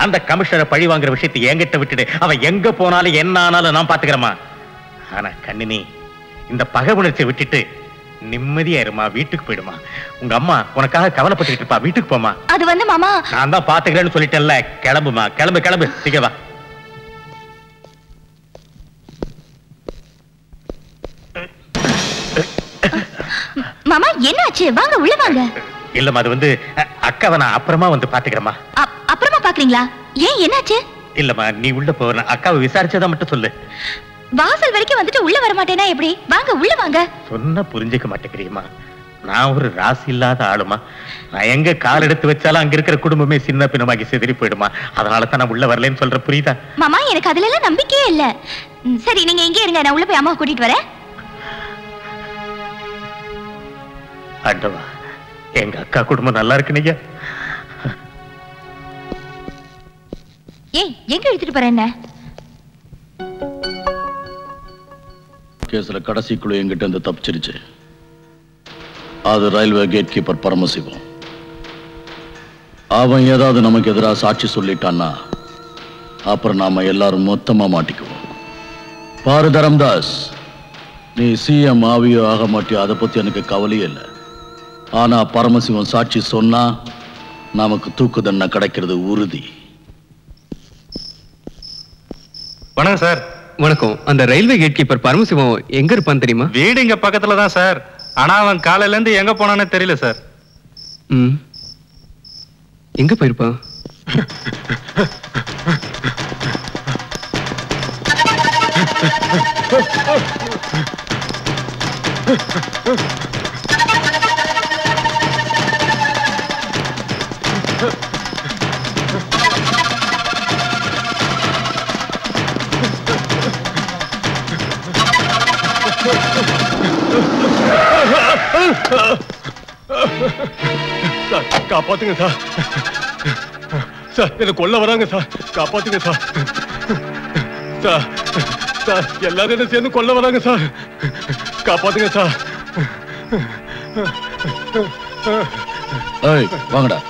அந்த கமிஷனரை பழி வாங்குற விஷயத்தை என்கிட்ட விட்டுடு. அவன் எங்க போனாலும் என்ன ஆனாலும் நான் பாத்துக்கிறேமா. ஆனா கண்ணினி, இந்த பகை உணர்ச்சியை விட்டுட்டு நிம்மதியா இருமா, வீட்டுக்கு போயிடுமா. உங்க அம்மா உனக்காக கவலைப்பட்டு இருப்பா, வீட்டுக்கு போமா. அது வந்து மாமா, நான் தான் பாத்துக்கிறேன்னு சொல்லிட்டேன்ல. கிளம்புமா, கிளம்பு கிளம்பு, சீக்கிரம் வா. மாமா என்னாச்சு? வாங்க உள்ள வாங்க. இல்லம்மா, அது வந்து அக்காவை நான் அப்புறமா வந்து பாத்துக்கிறேம்மா. அப்புறமா பாக்குறீங்களா? ஏன், என்னாச்சு? இல்லம்மா, நீ உள்ள போ. அக்காவை விசாரிச்சதா மட்டும் சொல்லு. வாசல் வரைக்கும் வந்துட்டு உள்ள வர மாட்டேனா எப்படி? வாங்க உள்ள வாங்க. சொன்னா புரிஞ்சுக்க மாட்டேங்கிறியம்மா. நான் ஒரு ராசி இல்லாத ஆளுமா. நான் எங்க கால் எடுத்து வச்சாலும் அங்க இருக்கிற குடும்பமே சின்ன பின்னமாகி சிதறி போயிடுமா. அதனால தான் நான் உள்ள வரலன்னு சொல்ற, புரியுதா? மாமா, எனக்கு அதுல எல்லாம் நம்பிக்கையே இல்ல. சரி, நீங்க எங்க இருங்க, நான் உள்ள போய் அம்மாவை கூட்டிட்டு வரேன். ஆண்டவா, எங்க அக்கா குடும்பம் நல்லா இருக்குனீங்க. ஏய், எங்க எடுத்துட்டு போற? என்ன கேஸ்ல கடைசி குழு எங்கிட்ட இருந்து தப்பிச்சிருச்சு. அது ரயில்வே கேட் கீப்பர் பரமசிவம். அவன் ஏதாவது நமக்கு எதிராக சாட்சி சொல்லிட்டான்னா அப்புறம் நாம எல்லாரும் மொத்தமா மாட்டிக்குவோம். பாரு தரம்தாஸ், நீ சிஎம் ஆவியோ ஆக மாட்டியோ அதை பத்தி எனக்கு கவலையே இல்லை. ஆனா பரமசிவம் சாட்சி சொன்னா நமக்கு தூக்கு தண்டனை கிடைக்கிறது உறுதி. வணக்கம் சார். வணக்கம். அந்த ரயில்வே கேட் கீப்பர் பரமசிவம் எங்க இருப்பான்னு தெரியுமா? வீடு இங்க பக்கத்துல தான் சார். ஆனா அவன் காலையில இருந்து எங்க போனானே தெரியல சார். எங்க போயிருப்பான்? சார், காப்பாத்துங்க சார். சார், என்ன கொல்ல வராங்க சார். காப்பாத்துங்க சார். சார், சார், எல்லாரும் என்ன சேர்ந்து கொல்ல வராங்க சார். காப்பாத்துங்க சார். ஏய், வாங்கடா.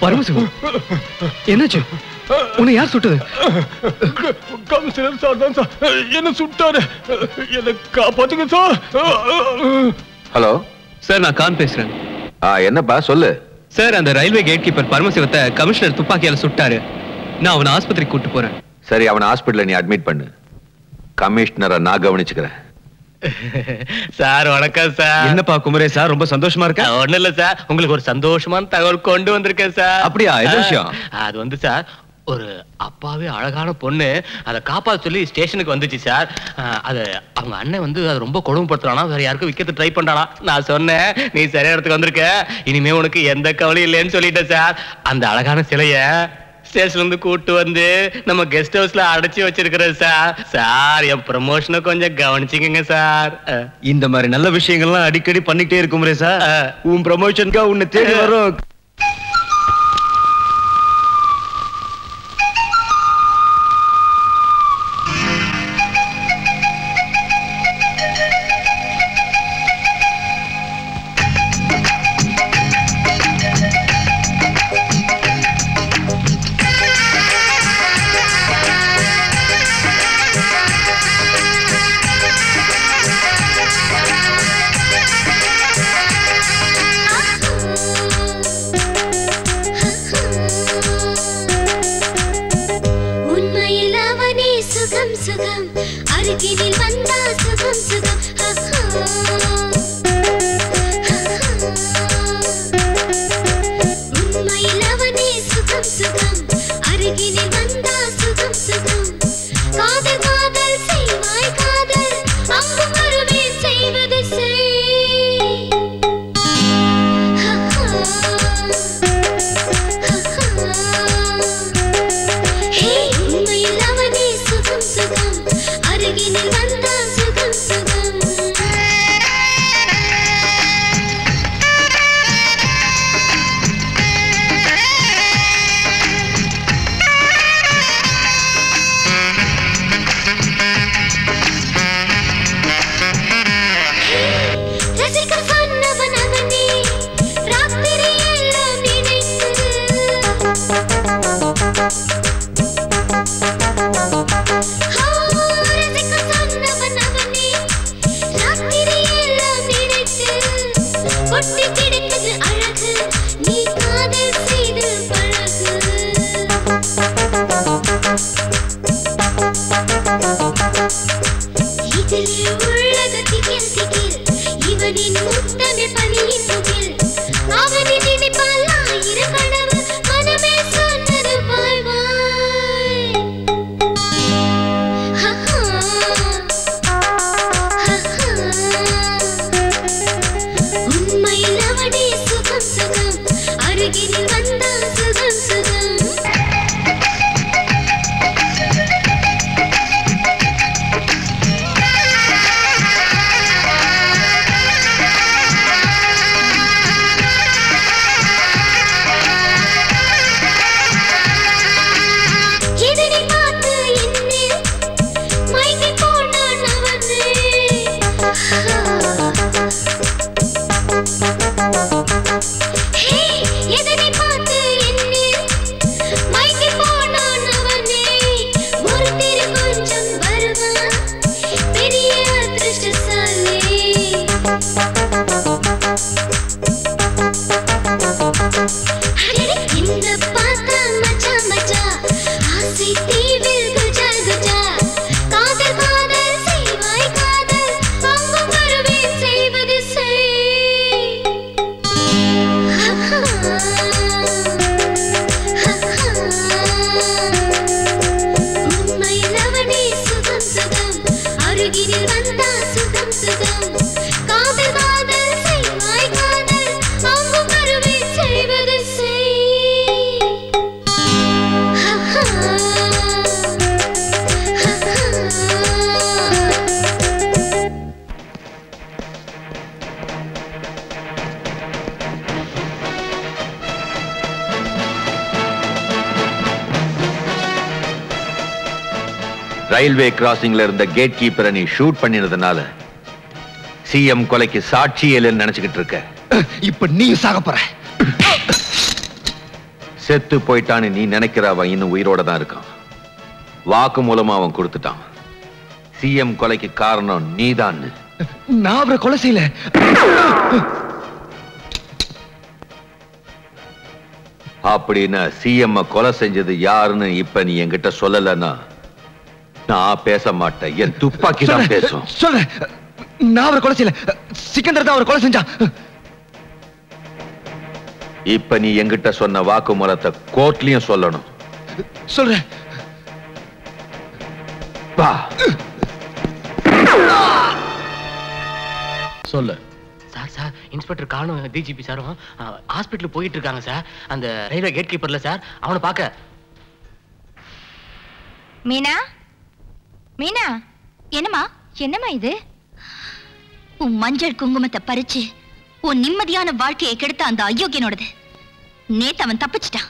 பரமசிவம், என்னாச்சு? உன்னை யார் சுட்டது? கமிஷனர் சார் தான் சார் என்ன சுட்டாரு. என்ன காப்பாத்துங்க சார். ஹலோ சார், நான் கான் பேசுறேன். என்னப்பா சொல்லு. சார், அந்த ரயில்வே கேட் கீப்பர் பரமசிவத்தை கமிஷனர் துப்பாக்கியால சுட்டாரு. நான் அவனை ஆஸ்பத்திரிக்கு கூட்டு போறேன். சரி, அவனை ஹாஸ்பிடல்ல நீ அட்மிட் பண்ணு. கமிஷனரை நான் கவனிச்சுக்கிறேன். சார் வணக்கம் சார். என்னப்பா குமரே சார், ரொம்ப சந்தோஷமா இருக்க? ஒண்ணு இல்ல சார், உங்களுக்கு ஒரு சந்தோஷமான தகவல் கொண்டு வந்திருக்கேன் சார். அப்படியா? என்ன விஷயம்? அது வந்து சார், ஒரு அப்பாவே அழகான பொண்ணு அதை காப்பாற்ற சொல்லி ஸ்டேஷனுக்கு வந்துச்சு சார். அது அவங்க அண்ணன் வந்து அது ரொம்ப கொடுமைப்படுத்துறானா, வேற யாருக்கும் விற்கிறது ட்ரை பண்றானா. நான் சொன்னேன், நீ சரியான இடத்துக்கு வந்திருக்க, இனிமே உனக்கு எந்த கவலையும் இல்லைன்னு சொல்லிட்டேன் சார். அந்த அழகான சிலைய ஸ்டேஷன்ல இருந்து கூட்டு வந்து நம்ம கெஸ்ட் ஹவுஸ்ல அடைச்சி வச்சிருக்கிறேன் சார். சார், என் ப்ரமோஷனை கொஞ்சம் கவனிச்சுக்கங்க சார். இந்த மாதிரி நல்ல விஷயங்கள்லாம் அடிக்கடி பண்ணிட்டே இருக்கும் சார். உன் ப்ரமோஷனுக்கா உன்னை தேடி வரும். அருகினில் வந்தா சுகம் சுகம் காதல் காதல் செய்வாய் காதல் அங்கும் வருவேன் செய்வது செய் உண்மையில் அவனே சுகம் சுகம் அருகினில் வந்தா சுகம் சுகம் ரசிக்க சொன்னவன் அவனே ராத்திரி எல்லாம் நினைத்து ரசிக்க சொன்னவன் அவனே ராத்திரி எல்லாம் நினைத்து ஒட்டி கிடக்குது அழகு நீ காதல் செய்து பழகு இதிலே உள்ளது திகில் திகில் இவனின் முத்தமே பனியின் முகில் அவனின் நினைப்பால் ஆயிரம் கனவு மனமே சொன்னது பாய் பாய் உண்மையில் அவனே சுகம் சுகம் அருகினில் வந்தா சுகம் சுகம் இதனை பார்த்து என்னில் மயங்கி போனான் அவனே இதனை பார்த்து என்னில் மயங்கி போனான் அவனே ஒருத்திரு கொஞ்சம் வருவான் பெரிய அதிர்ஷ்டசாலி இந்த பார்த்தா மச்சா மச்சா ஆசை தீவில் குஜா குஜா காதல் காதல் செய்வாய் காதல் அங்கும் வருவேன் செய்வது செய் உண்மையில் அவனே சுகம் சுகம் அருகினில் வந்தா சுகம் சுகம் காதல் காதல் செய்வாய் காதல் அங்கும் வருவேன் செய்வது செய் ரயில்வே கிராசிங்ல இருந்த கேட் கீப்பரை நீ ஷூட் பண்ணினதுனால சிஎம் கொலைக்கு சாட்சி இல்லைன்னு நினைச்சுக்கிட்டு இருக்க. இப்ப நீ சாக போற. செத்து போயிட்டான்னு நீ நினைக்கிற அவன் இன்னும் உயிரோட தான் இருக்கான். வாக்கு மூலமா அவன் கொடுத்துட்டான். சிஎம் கொலைக்கு காரணம் நீதான். நான் அவரை கொலை செய்யல. அப்படின்னா சிஎம் கொலை செஞ்சது யாருன்னு இப்ப நீ என்கிட்ட சொல்லலன்னா நான் பேச மாட்டேன். என் துப்பாக்கி தான் பேசும். சொல்ல நான் அவரை கொலை செய்யல. சிக்கந்தர் தான் அவரை கொலை செஞ்சான். இப்ப நீ என்கிட்ட சொன்ன வாக்குமூலத்தை கோர்ட்லயும் சொல்லணும். சொல்றேன். வா. சொல்லு. சார் இன்ஸ்பெக்டர் காணும் டிஜிபி சாரும் ஹாஸ்பிட்டல் போயிட்டு இருக்காங்க சார். அந்த ரயில்வே கேட் கீப்பர்ல சார் அவனை பார்க்க. மீனா மீனா என்னம்மா என்னம்மா இது? உன் மஞ்சள் குங்குமத்தை பறிச்சு உன் நிம்மதியான வாழ்க்கையை கெடுத்த அந்த அயோக்கியனோடது. நேத்து அவன் தப்பிச்சிட்டான்.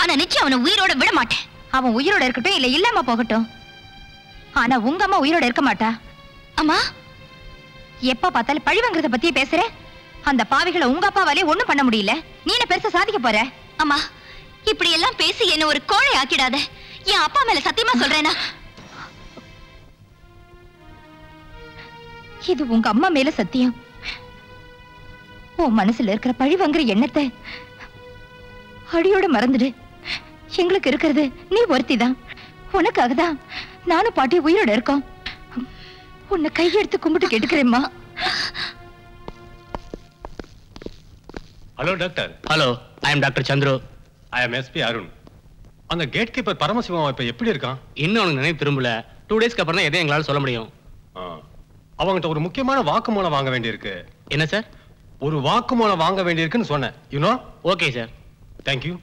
ஆனா நிச்சயம் அவனை உயிரோட விட மாட்டேன். அவன் உயிரோட இருக்கட்டும் இல்ல இல்லாம போகட்டும். ஆனா உங்க அம்மா உயிரோட இருக்க மாட்டா. அம்மா எப்ப பார்த்தாலும் பழி வாங்குறத பத்தியே பேசுற. அந்த பாவிகளை உங்க அப்பாவாலே ஒண்ணும் பண்ண முடியல. நீ என்ன பெருசா சாதிக்க போற? அம்மா இப்படி எல்லாம் பேசி என்ன ஒரு கோழை ஆக்கிடாத. என் அப்பா மேல சத்தியமா சொல்றேனா? இது உங்க அம்மா மேல சத்தியம். உன் மனசுல இருக்கிற பழி வாங்குற எண்ணத்தை அடியோட மறந்துடு. எங்களுக்கு இருக்கிறது நீ ஒருத்திதான். உனக்காக தான் நானும் பாட்டி உயிரோட இருக்கோம். உன்னை கையெடுத்து கும்பிட்டு கேட்டுக்கிறேம்மா. Hello doctor. Hello, I am doctor Chandru. I am SP Arun. அந்த கேட் கீப்பர் பரமசிவம் இப்ப எப்படி இருக்கான்? இன்னும் அவனுக்கு நினைவு திரும்பல. 2 டேஸ்க்கு அப்புறம் தான் எதையும் எங்களால சொல்ல முடியும். அவங்ககிட்ட ஒரு முக்கியமான வாக்குமூலம் வாங்க வேண்டியிருக்கு. என்ன சார்? ஒரு வாக்குமூலம் வாங்க வேண்டியிருக்குன்னு சொன்னேன். You know? Okay sir. Thank you.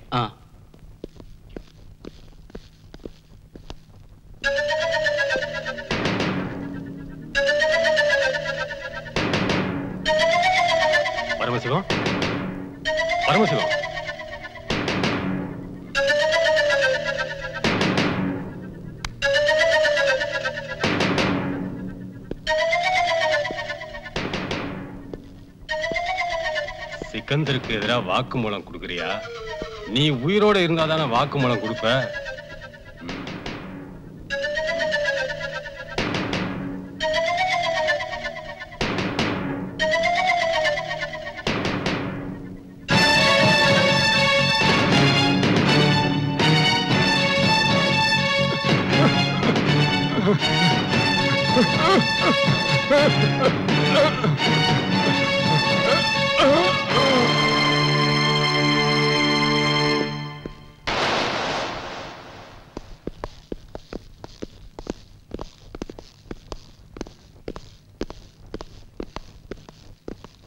Paramasivam, Paramasivam, சிக்கந்தருக்கு எதிராக வாக்குமூலம் கொடுக்கறியா? நீ உயிரோட இருந்தாதானே வாக்குமூலம் கொடுப்ப.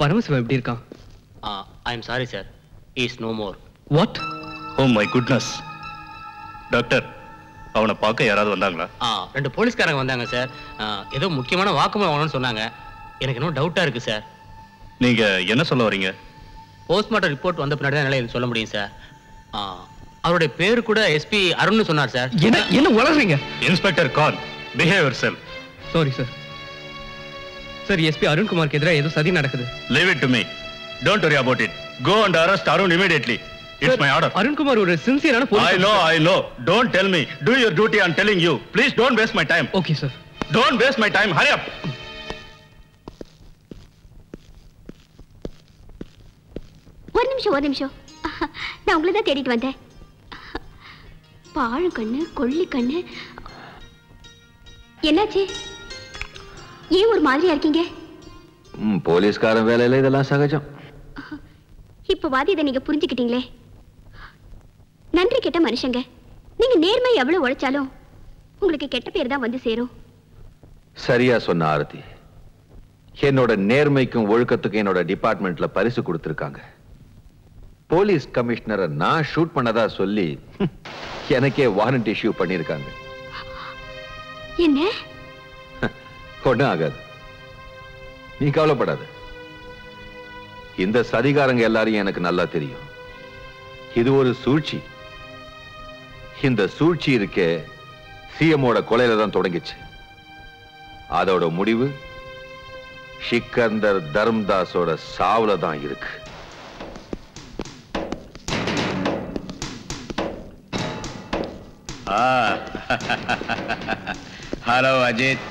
பரமசிவம் எப்படி இருக்கான்? I am sorry sir, is no more. What? Oh my goodness. Doctor, அவனை பார்க்க யாராவது வந்தாங்களா? 2 போலீஸ்காரங்க வந்தாங்க சார். ஏதோ முக்கியமான வாக்குமூலம் வாங்கணும்னு சொன்னாங்க. எனக்கு இன்னும் டவுட்டா இருக்கு சார். நீங்க என்ன சொல்ல வரீங்க? போஸ்ட்மார்ட்டம் ரிப்போர்ட் வந்த பின்னாடி தான் என்னால சொல்ல முடியும் சார். அவருடைய பேரு கூட எஸ்பி அருண்னு சொன்னார் சார். என்ன வளர்றீங்க? Inspector Khan, behave yourself. Sorry sir. Sir, SP அருண்குமாருக்கு எதிராக ஏதோ சதி நடக்குது. Leave it to me. Don't worry about it. Go and arrest Arun immediately. It's my order. Arunkumar ஒரு சின்சியரான police. I know. Don't tell me. Do your duty. I'm telling you. Please don't waste my time. Okay, sir. Don't waste my time. Hurry up. ஒரு நிமிஷம். நான் உங்களை தான் தேடிட்டு வந்தேன். பாழு கண்ணு, கொள்ளி கண்ணு, என்னாச்சு? ஏன் ஒரு மாதிரியா இருக்கீங்க? போலீஸ்காரன் வேலையில இதெல்லாம் சகஜம். இப்ப வாதி இதை நீங்க புரிஞ்சுக்கிட்டீங்களே. நன்றி கெட்ட மனுஷங்க. நீங்க நேர்மை எவ்வளவு உழைச்சாலும் உங்களுக்கு கெட்ட பேர் தான் வந்து சேரும். சரியா சொன்ன ஆரதி. என்னோட நேர்மைக்கும் ஒழுக்கத்துக்கும் என்னோட டிபார்ட்மெண்ட்ல பரிசு கொடுத்திருக்காங்க. போலீஸ் கமிஷனரை நான் ஷூட் பண்ணதா சொல்லி எனக்கே வாரண்ட் இஷ்யூ பண்ணிருக்காங்க. என்ன? ஒண்ணும் ஆகாது, நீ கவலைப்படாத. இந்த சதிகாரங்க எல்லாரையும் எனக்கு நல்லா தெரியும். இது ஒரு சூழ்ச்சி. இந்த சூழ்ச்சி இருக்கே சிஎம்மோட கொலையில தான் தொடங்கிச்சு. அதோட முடிவு சிக்கந்தர் தர்மதாஸோட சாவுல தான் இருக்கு. ஹலோ அஜித்.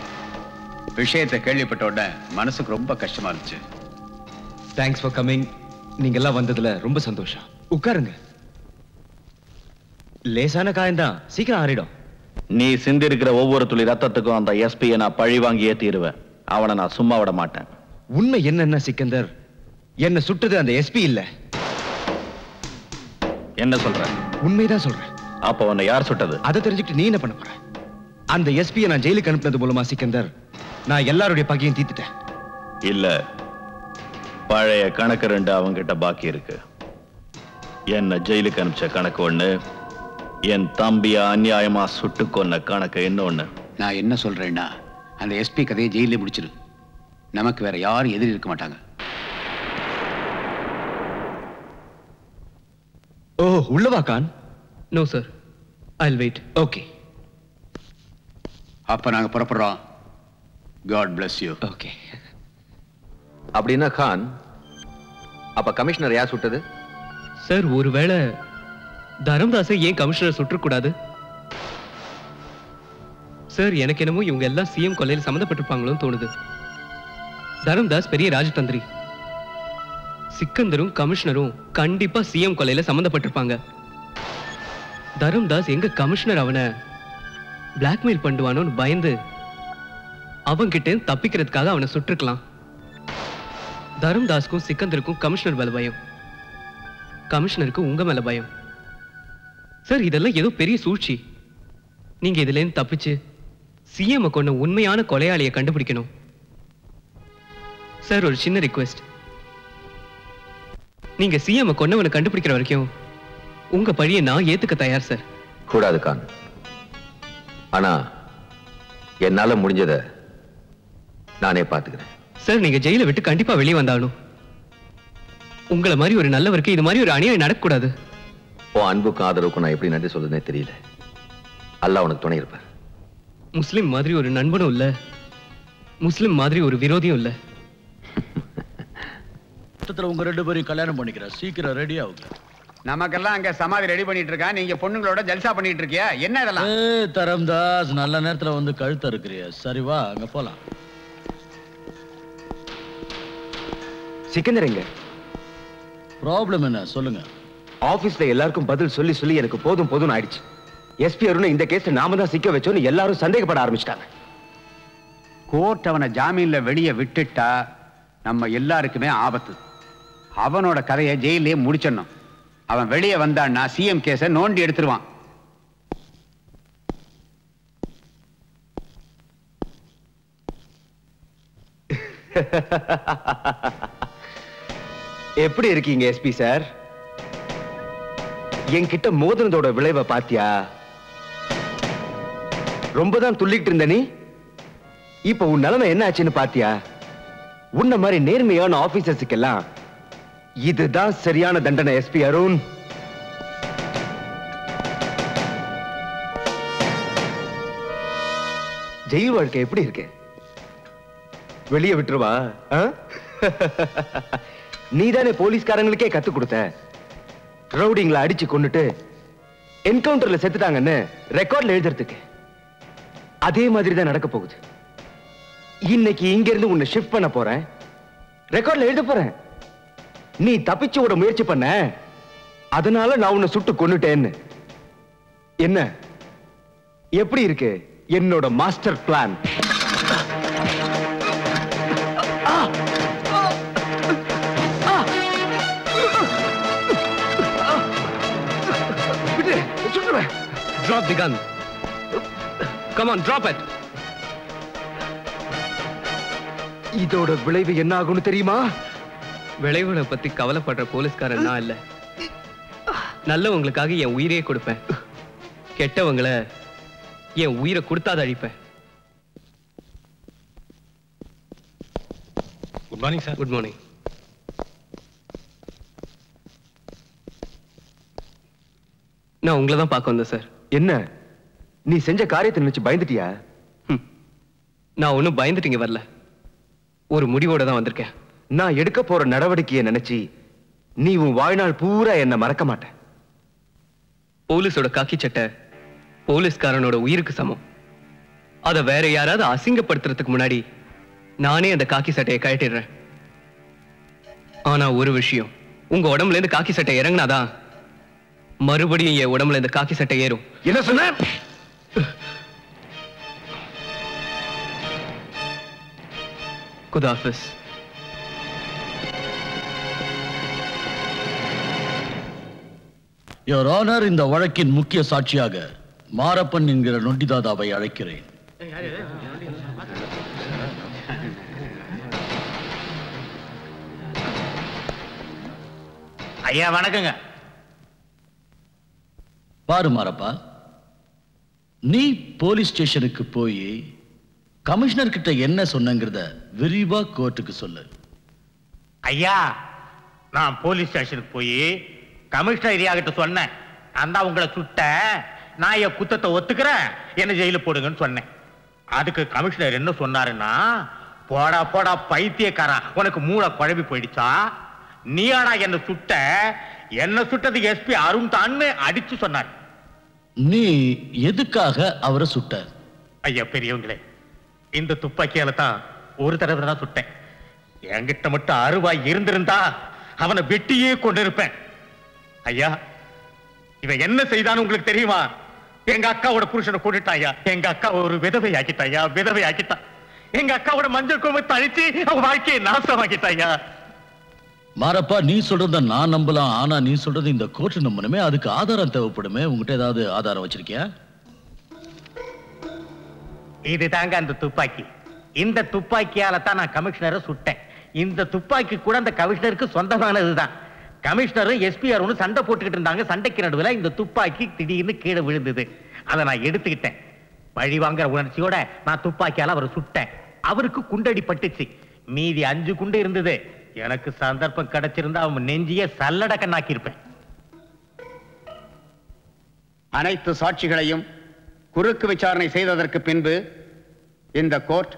விஷயத்தை கேள்விப்பட்ட உடனே மனசுக்கு ரொம்ப கஷ்டமா இருந்துச்சு. Thanks for coming. நீங்க எல்லாம் வந்ததுல ரொம்ப சந்தோஷம். உட்காருங்க. லேசான காயம்தான், சீக்கிரம் ஆறிடும். நீ சிந்திருக்கிற ஒவ்வொரு துளி ரத்தத்துக்கும் அந்த எஸ்பியை நான் பழி வாங்கியே தீருவேன். அவனை நான் சும்மா விட மாட்டேன். உண்மை என்னன்னா சிக்கந்தர், என்ன சுட்டது அந்த எஸ்பி இல்ல. என்ன சொல்ற? உண்மைதான் சொல்றேன். அப்ப உன்னை யார் சுட்டது? அதை தெரிஞ்சுக்கிட்டு நீ என்ன பண்ண போற? அந்த எஸ்பியை நான் ஜெயிலுக்கு அனுப்புனது மூலமா சிக்கந்தர் நான் எல்லாருடைய பகையும் தீர்த்துட்டேன். இல்ல, பழைய கணக்கு 2 அவங்கிட்ட பாக்கி இருக்கு. என்ன ஜெயிலுக்கு அனுப்பிச்ச கணக்கு ஒண்ணு, என் தம்பிய அநியாயமா சுட்டு கொன்ன கணக்கு இன்னொன்னு. நான் என்ன சொல்றேன்னா, அந்த எஸ்பி கதையை ஜெயிலே முடிச்சிரு. நமக்கு வேற யாரும் எதிரி இருக்க மாட்டாங்க. ஓ, உள்ளவா Khan? No sir, I'll wait. Okay, அப்ப நாங்க புறப்படுறோம். God bless you. ஓகே. அப்படின்னா கான், அப்ப கமிஷனர் யார் சுட்டது? சார், ஒருவேளை தர்மதாஸை ஏன் கமிஷனர் சுற்றக்கூடாது? சார், எனக்கு என்னமோ இவங்க எல்லாம் சிஎம் கொலையில் சம்மந்தப்பட்டிருப்பாங்களோன்னு தோணுது. தர்மதாஸ் பெரிய ராஜதந்திரி. சிக்கந்தரும் கமிஷனரும் கண்டிப்பா சிஎம் கொலையில சம்மந்தப்பட்டிருப்பாங்க. தர்மதாஸ் எங்க கமிஷனர் அவனை பிளாக்மெயில் பண்ணுவானோன்னு பயந்து அவங்கிட்ட தப்பிக்கிறதுக்காக அவனை சுட்டிருக்கலாம். தர்மதாஸ்க்கும் சிக்கந்தருக்கும் கமிஷனர் மேல பயம், கமிஷனருக்கு உங்க மேல பயம். சார் இதெல்லாம் ஏதோ பெரிய சூழ்ச்சி. நீங்க இதுல இருந்து தப்பிச்சு சிஎம் கொண்ட உண்மையான கொலையாளியை கண்டுபிடிக்கணும் சார். ஒரு சின்ன ரிக்வெஸ்ட், நீங்க சிஎம் கொண்டவனை கண்டுபிடிக்கிற வரைக்கும் உங்க பழியை நான் ஏத்துக்க தயார் சார். கூடாது கான். ஆனா என்னால முடிஞ்சதை நானே பாத்துக்கிறேன். சார் நீங்க ஜெயில விட்டு கண்டிப்பா வெளியே வந்தாலும் உங்களை மாதிரி ஒரு நல்லவருக்கு இது மாதிரி ஒரு அநியாயம் நடக்கக்கூடாது. உன் அன்புக்கும் ஆதரவுக்கும் நான் எப்படி நன்றி சொல்றதுனே தெரியல. அல்லாஹ் உனக்கு துணை இருப்பார். முஸ்லிம் மாதிரி ஒரு நண்பனும் இல்ல, முஸ்லிம் மாதிரி ஒரு விரோதியும் இல்ல. உங்க 2 பேரையும் கல்யாணம் பண்ணிக்கிறேன். சீக்கிரம் ரெடி ஆகுங்க. நமக்கெல்லாம் அங்க சமாதி ரெடி பண்ணிட்டு இருக்கா, நீங்க பொண்ணுங்களோட ஜல்சா பண்ணிட்டு இருக்கியா? என்ன இதெல்லாம்? தரம்தாஸ், நல்ல நேரத்துல வந்து கழுத்த இருக்கிறிய. சரி வா, அங்க போலாம். சிக்கந்தர் எங்க? ப்ராப்ளம் என்ன சொல்லுங்க. ஆபீஸ்ல எல்லாருக்கும் பதில் சொல்லி சொல்லி எனக்கு போதும் போதும் ஆயிடுச்சு. எஸ்பி அருண் இந்த கேஸ் நாம தான் சிக்க வச்சோன்னு எல்லாரும் சந்தேகப்பட ஆரம்பிச்சிட்டாங்க. கோர்ட் அவனை ஜாமீன்ல வெளியே விட்டுட்டா நம்ம எல்லாருக்குமே ஆபத்து. அவனோட கதையை ஜெயிலே முடிச்சிடணும். அவன் வெளியே வந்தான்னா சிஎம் கேஸை நோண்டி எடுத்துருவான். எப்படி இருக்கீங்க எஸ்பி சார்? என்கிட்ட மோதினதோட விளைவை பாத்தியா? ரொம்பதான் துள்ளிட்டு இருந்த நீ, இப்ப உன் நிலைமை என்ன ஆச்சுன்னு பாத்தியா? உன்ன மாதிரி நேர்மையான ஆபீசர்ஸுக்கெல்லாம் இதுதான் சரியான தண்டனை எஸ்பி அருண். ஜெயில் வாழ்க்கை எப்படி இருக்கு? வெளியே விட்டுருவா? நீதானே போலீஸ்காரங்களுக்கே கத்து கொடுத்த. ரவுடிங்களை அடிச்சு கொண்டுட்டு என்கவுண்டர்ல செத்துட்டாங்கன்னு ரெக்கார்ட்ல எழுதுறதுக்கு. அதே மாதிரி தான் நடக்க போகுது. இன்னைக்கு இங்க இருந்து உன்னை ஷிஃப்ட் பண்ண போறேன், ரெக்கார்ட்ல எழுத போறேன். நீ தப்பிச்சு ஓட முயற்சி பண்ண, அதனால நான் உன்னை சுட்டு கொன்னுட்டேன்னு. என்ன எப்படி இருக்கு என்னோட master plan? Drop the gun. Come on, drop it. இதோட விளைவு என்ன ஆகும்னு தெரியுமா? விளைவுகளை பத்தி கவலைப்படுற போலீஸ்காரன் நான் இல்ல. நல்லவங்களுக்காக என் உயிரையே கொடுப்பேன், கெட்டவங்களை என் உயிரை கொடுத்தாத அழிப்பேன். Good morning sir. Good morning. நான் உங்களை தான் பார்க்க வந்தேன் சார். என்ன நீ செஞ்ச காரியத்தை நினைச்சு பயந்துட்டியா? நான் ஒன்னும் பயந்துட்டீங்க வரல, ஒரு முடிவோட தான் வந்திருக்கேன். நான் எடுக்க போற நடவடிக்கையை நினைச்சு நீ உன் வாழ்நாள் பூரா என்ன மறக்க மாட்டேன். போலீஸோட காக்கி சட்டை போலீஸ்காரனோட உயிருக்கு சமம். அதை வேற யாராவது அசிங்கப்படுத்துறதுக்கு முன்னாடி நானே அந்த காக்கி சட்டையை கழட்டிடுறேன். ஆனா ஒரு விஷயம், உங்க உடம்புல இருந்து காக்கி சட்டை இறங்கினாதான் மறுபடியும் என் உடம்புல இந்த காக்கி சட்டை ஏறும். என்ன சொன்ன? குதாஃபிஸ். யுவர் ஆனர், இந்த வழக்கின் முக்கிய சாட்சியாக மாரப்பன் என்கிற நொண்டிதாதாவை அழைக்கிறேன். ஐயா வணக்கங்க. பாரு மாரப்பா, நீ போலீஸ் ஸ்டேஷனுக்கு போய் கமிஷனர் கிட்ட என்ன சொன்னங்கிறத விரிவா கோர்ட்டுக்கு சொல்லு. ஐயா, நான் போலீஸ் ஸ்டேஷனுக்கு போய் கமிஷனர் ஐயா கிட்ட சொன்னேன், அந்த உங்களை சுட்ட நான் என் குத்தத்தை ஒத்துக்கிறேன், என்ன ஜெயில போடுங்கன்னு சொன்னேன். அதுக்கு கமிஷனர் என்ன சொன்னாருன்னா, போடா போடா பைத்தியக்காரா, உனக்கு மூளை குழம்பி போயிடுச்சா, நீயாடா என்ன சுட்ட, என்ன சுட்டது எஸ்பி அருண் தான்னு அடிச்சு சொன்னார். நீ எதுக்காக அவரை சுட்ட? ஐயா பெரியவங்களே, இந்த துப்பாக்கியால தான் ஒரு தடவை தான் சுட்டேன். என்கிட்ட மட்டும் அருவாய் இருந்திருந்தா அவனை வெட்டியே கொண்டிருப்பேன். ஐயா, இவன் என்ன செய்தான்னு உங்களுக்கு தெரியுமா? எங்க அக்காவோட புருஷனை கூட்டிட்டாயா, எங்க அக்கா ஒரு விதவை ஆக்கிட்டாயா, விதவை ஆக்கிட்டா. எங்க அக்காவோட மஞ்சள் கோவை தழிச்சு அவன் வாழ்க்கையை நாசமாக்கிட்டாயா. மாரப்பா, நீ சொல்றத நான் நம்பலாம், ஆனா நீ சொல்றது இந்த கோர்ட் நம்பணுமே, அதுக்கு ஆதாரம் தேவைப்படுமே. உங்ககிட்ட ஏதாவது ஆதாரம் வச்சிருக்கியா? இது தாங்க அந்த துப்பாக்கி. இந்த துப்பாக்கியால தான் நான் கமிஷனரை சுட்டேன். இந்த துப்பாக்கி கூட அந்த கமிஷனருக்கு சொந்தமானதுதான். கமிஷனரும் எஸ்பிஆரும் சண்டை போட்டுக்கிட்டு இருந்தாங்க. சண்டைக்கு நடுவில் இந்த துப்பாக்கி திடீர்னு கீழே விழுந்தது. அதை நான் எடுத்துக்கிட்டேன். பழி வாங்குற உணர்ச்சியோட நான் துப்பாக்கியால அவரை சுட்டேன். அவருக்கு குண்டடி பட்டுச்சு. மீதி 5 குண்டு இருந்தது. எனக்கு சந்தர்ப்பம் கிடைச்சிருந்தா அவன் நெஞ்சிய சல்லட கண்ணாக்கி இருப்பேன். அனைத்து சாட்சிகளையும் குறுக்கு விசாரணை செய்ததற்கு பின்பு இந்த கோர்ட்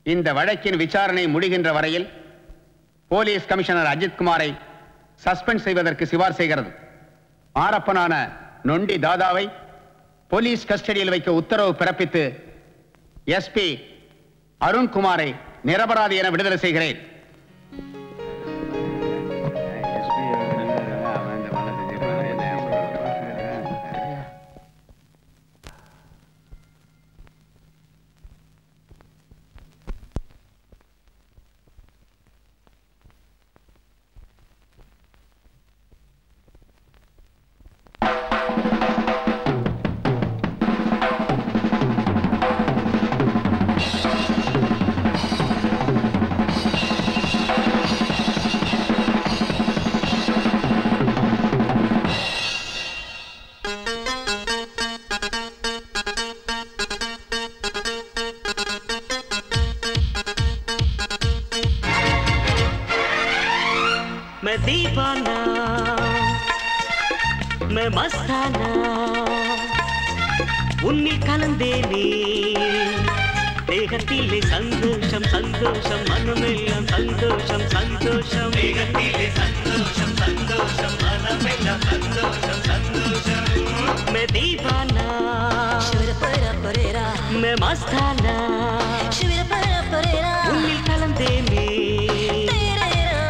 இந்த வழக்கின் விசாரணை முடிகின்ற வரையில் போலீஸ் கமிஷனர் அஜித் குமாரை சஸ்பெண்ட் செய்வதற்கு சிபார் செய்கிறது. மாரப்பனான நொண்டி தாதாவை போலீஸ் கஸ்டடியில் வைக்க உத்தரவு பிறப்பித்து எஸ்பி அருண்குமாரை நிரபராதி என விடுதலை செய்கிறேன். मैं दीवाना मैं मस्ताना உன்னில் கலந்தேனே தேகத்திலே சந்தோஷம் சந்தோஷம் மனமெல்லாம் சந்தோஷம் சந்தோஷம் தேகத்திலே சந்தோஷம் சந்தோஷம் மனமெல்லாம் சந்தோஷம் சந்தோஷம் मैं दीवाना मैं मस्ताना உன்னில் கலந்தேனே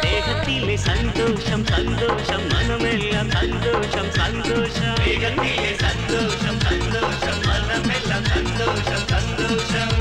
தேகத்திலே சந்தோஷம் சந்தோஷம் மனமெல்லாம் சந்தோஷம் சந்தோஷம் தேகத்திலே சந்தோஷம் சந்தோஷம் மனமெல்லாம் சந்தோஷம் சந்தோஷம்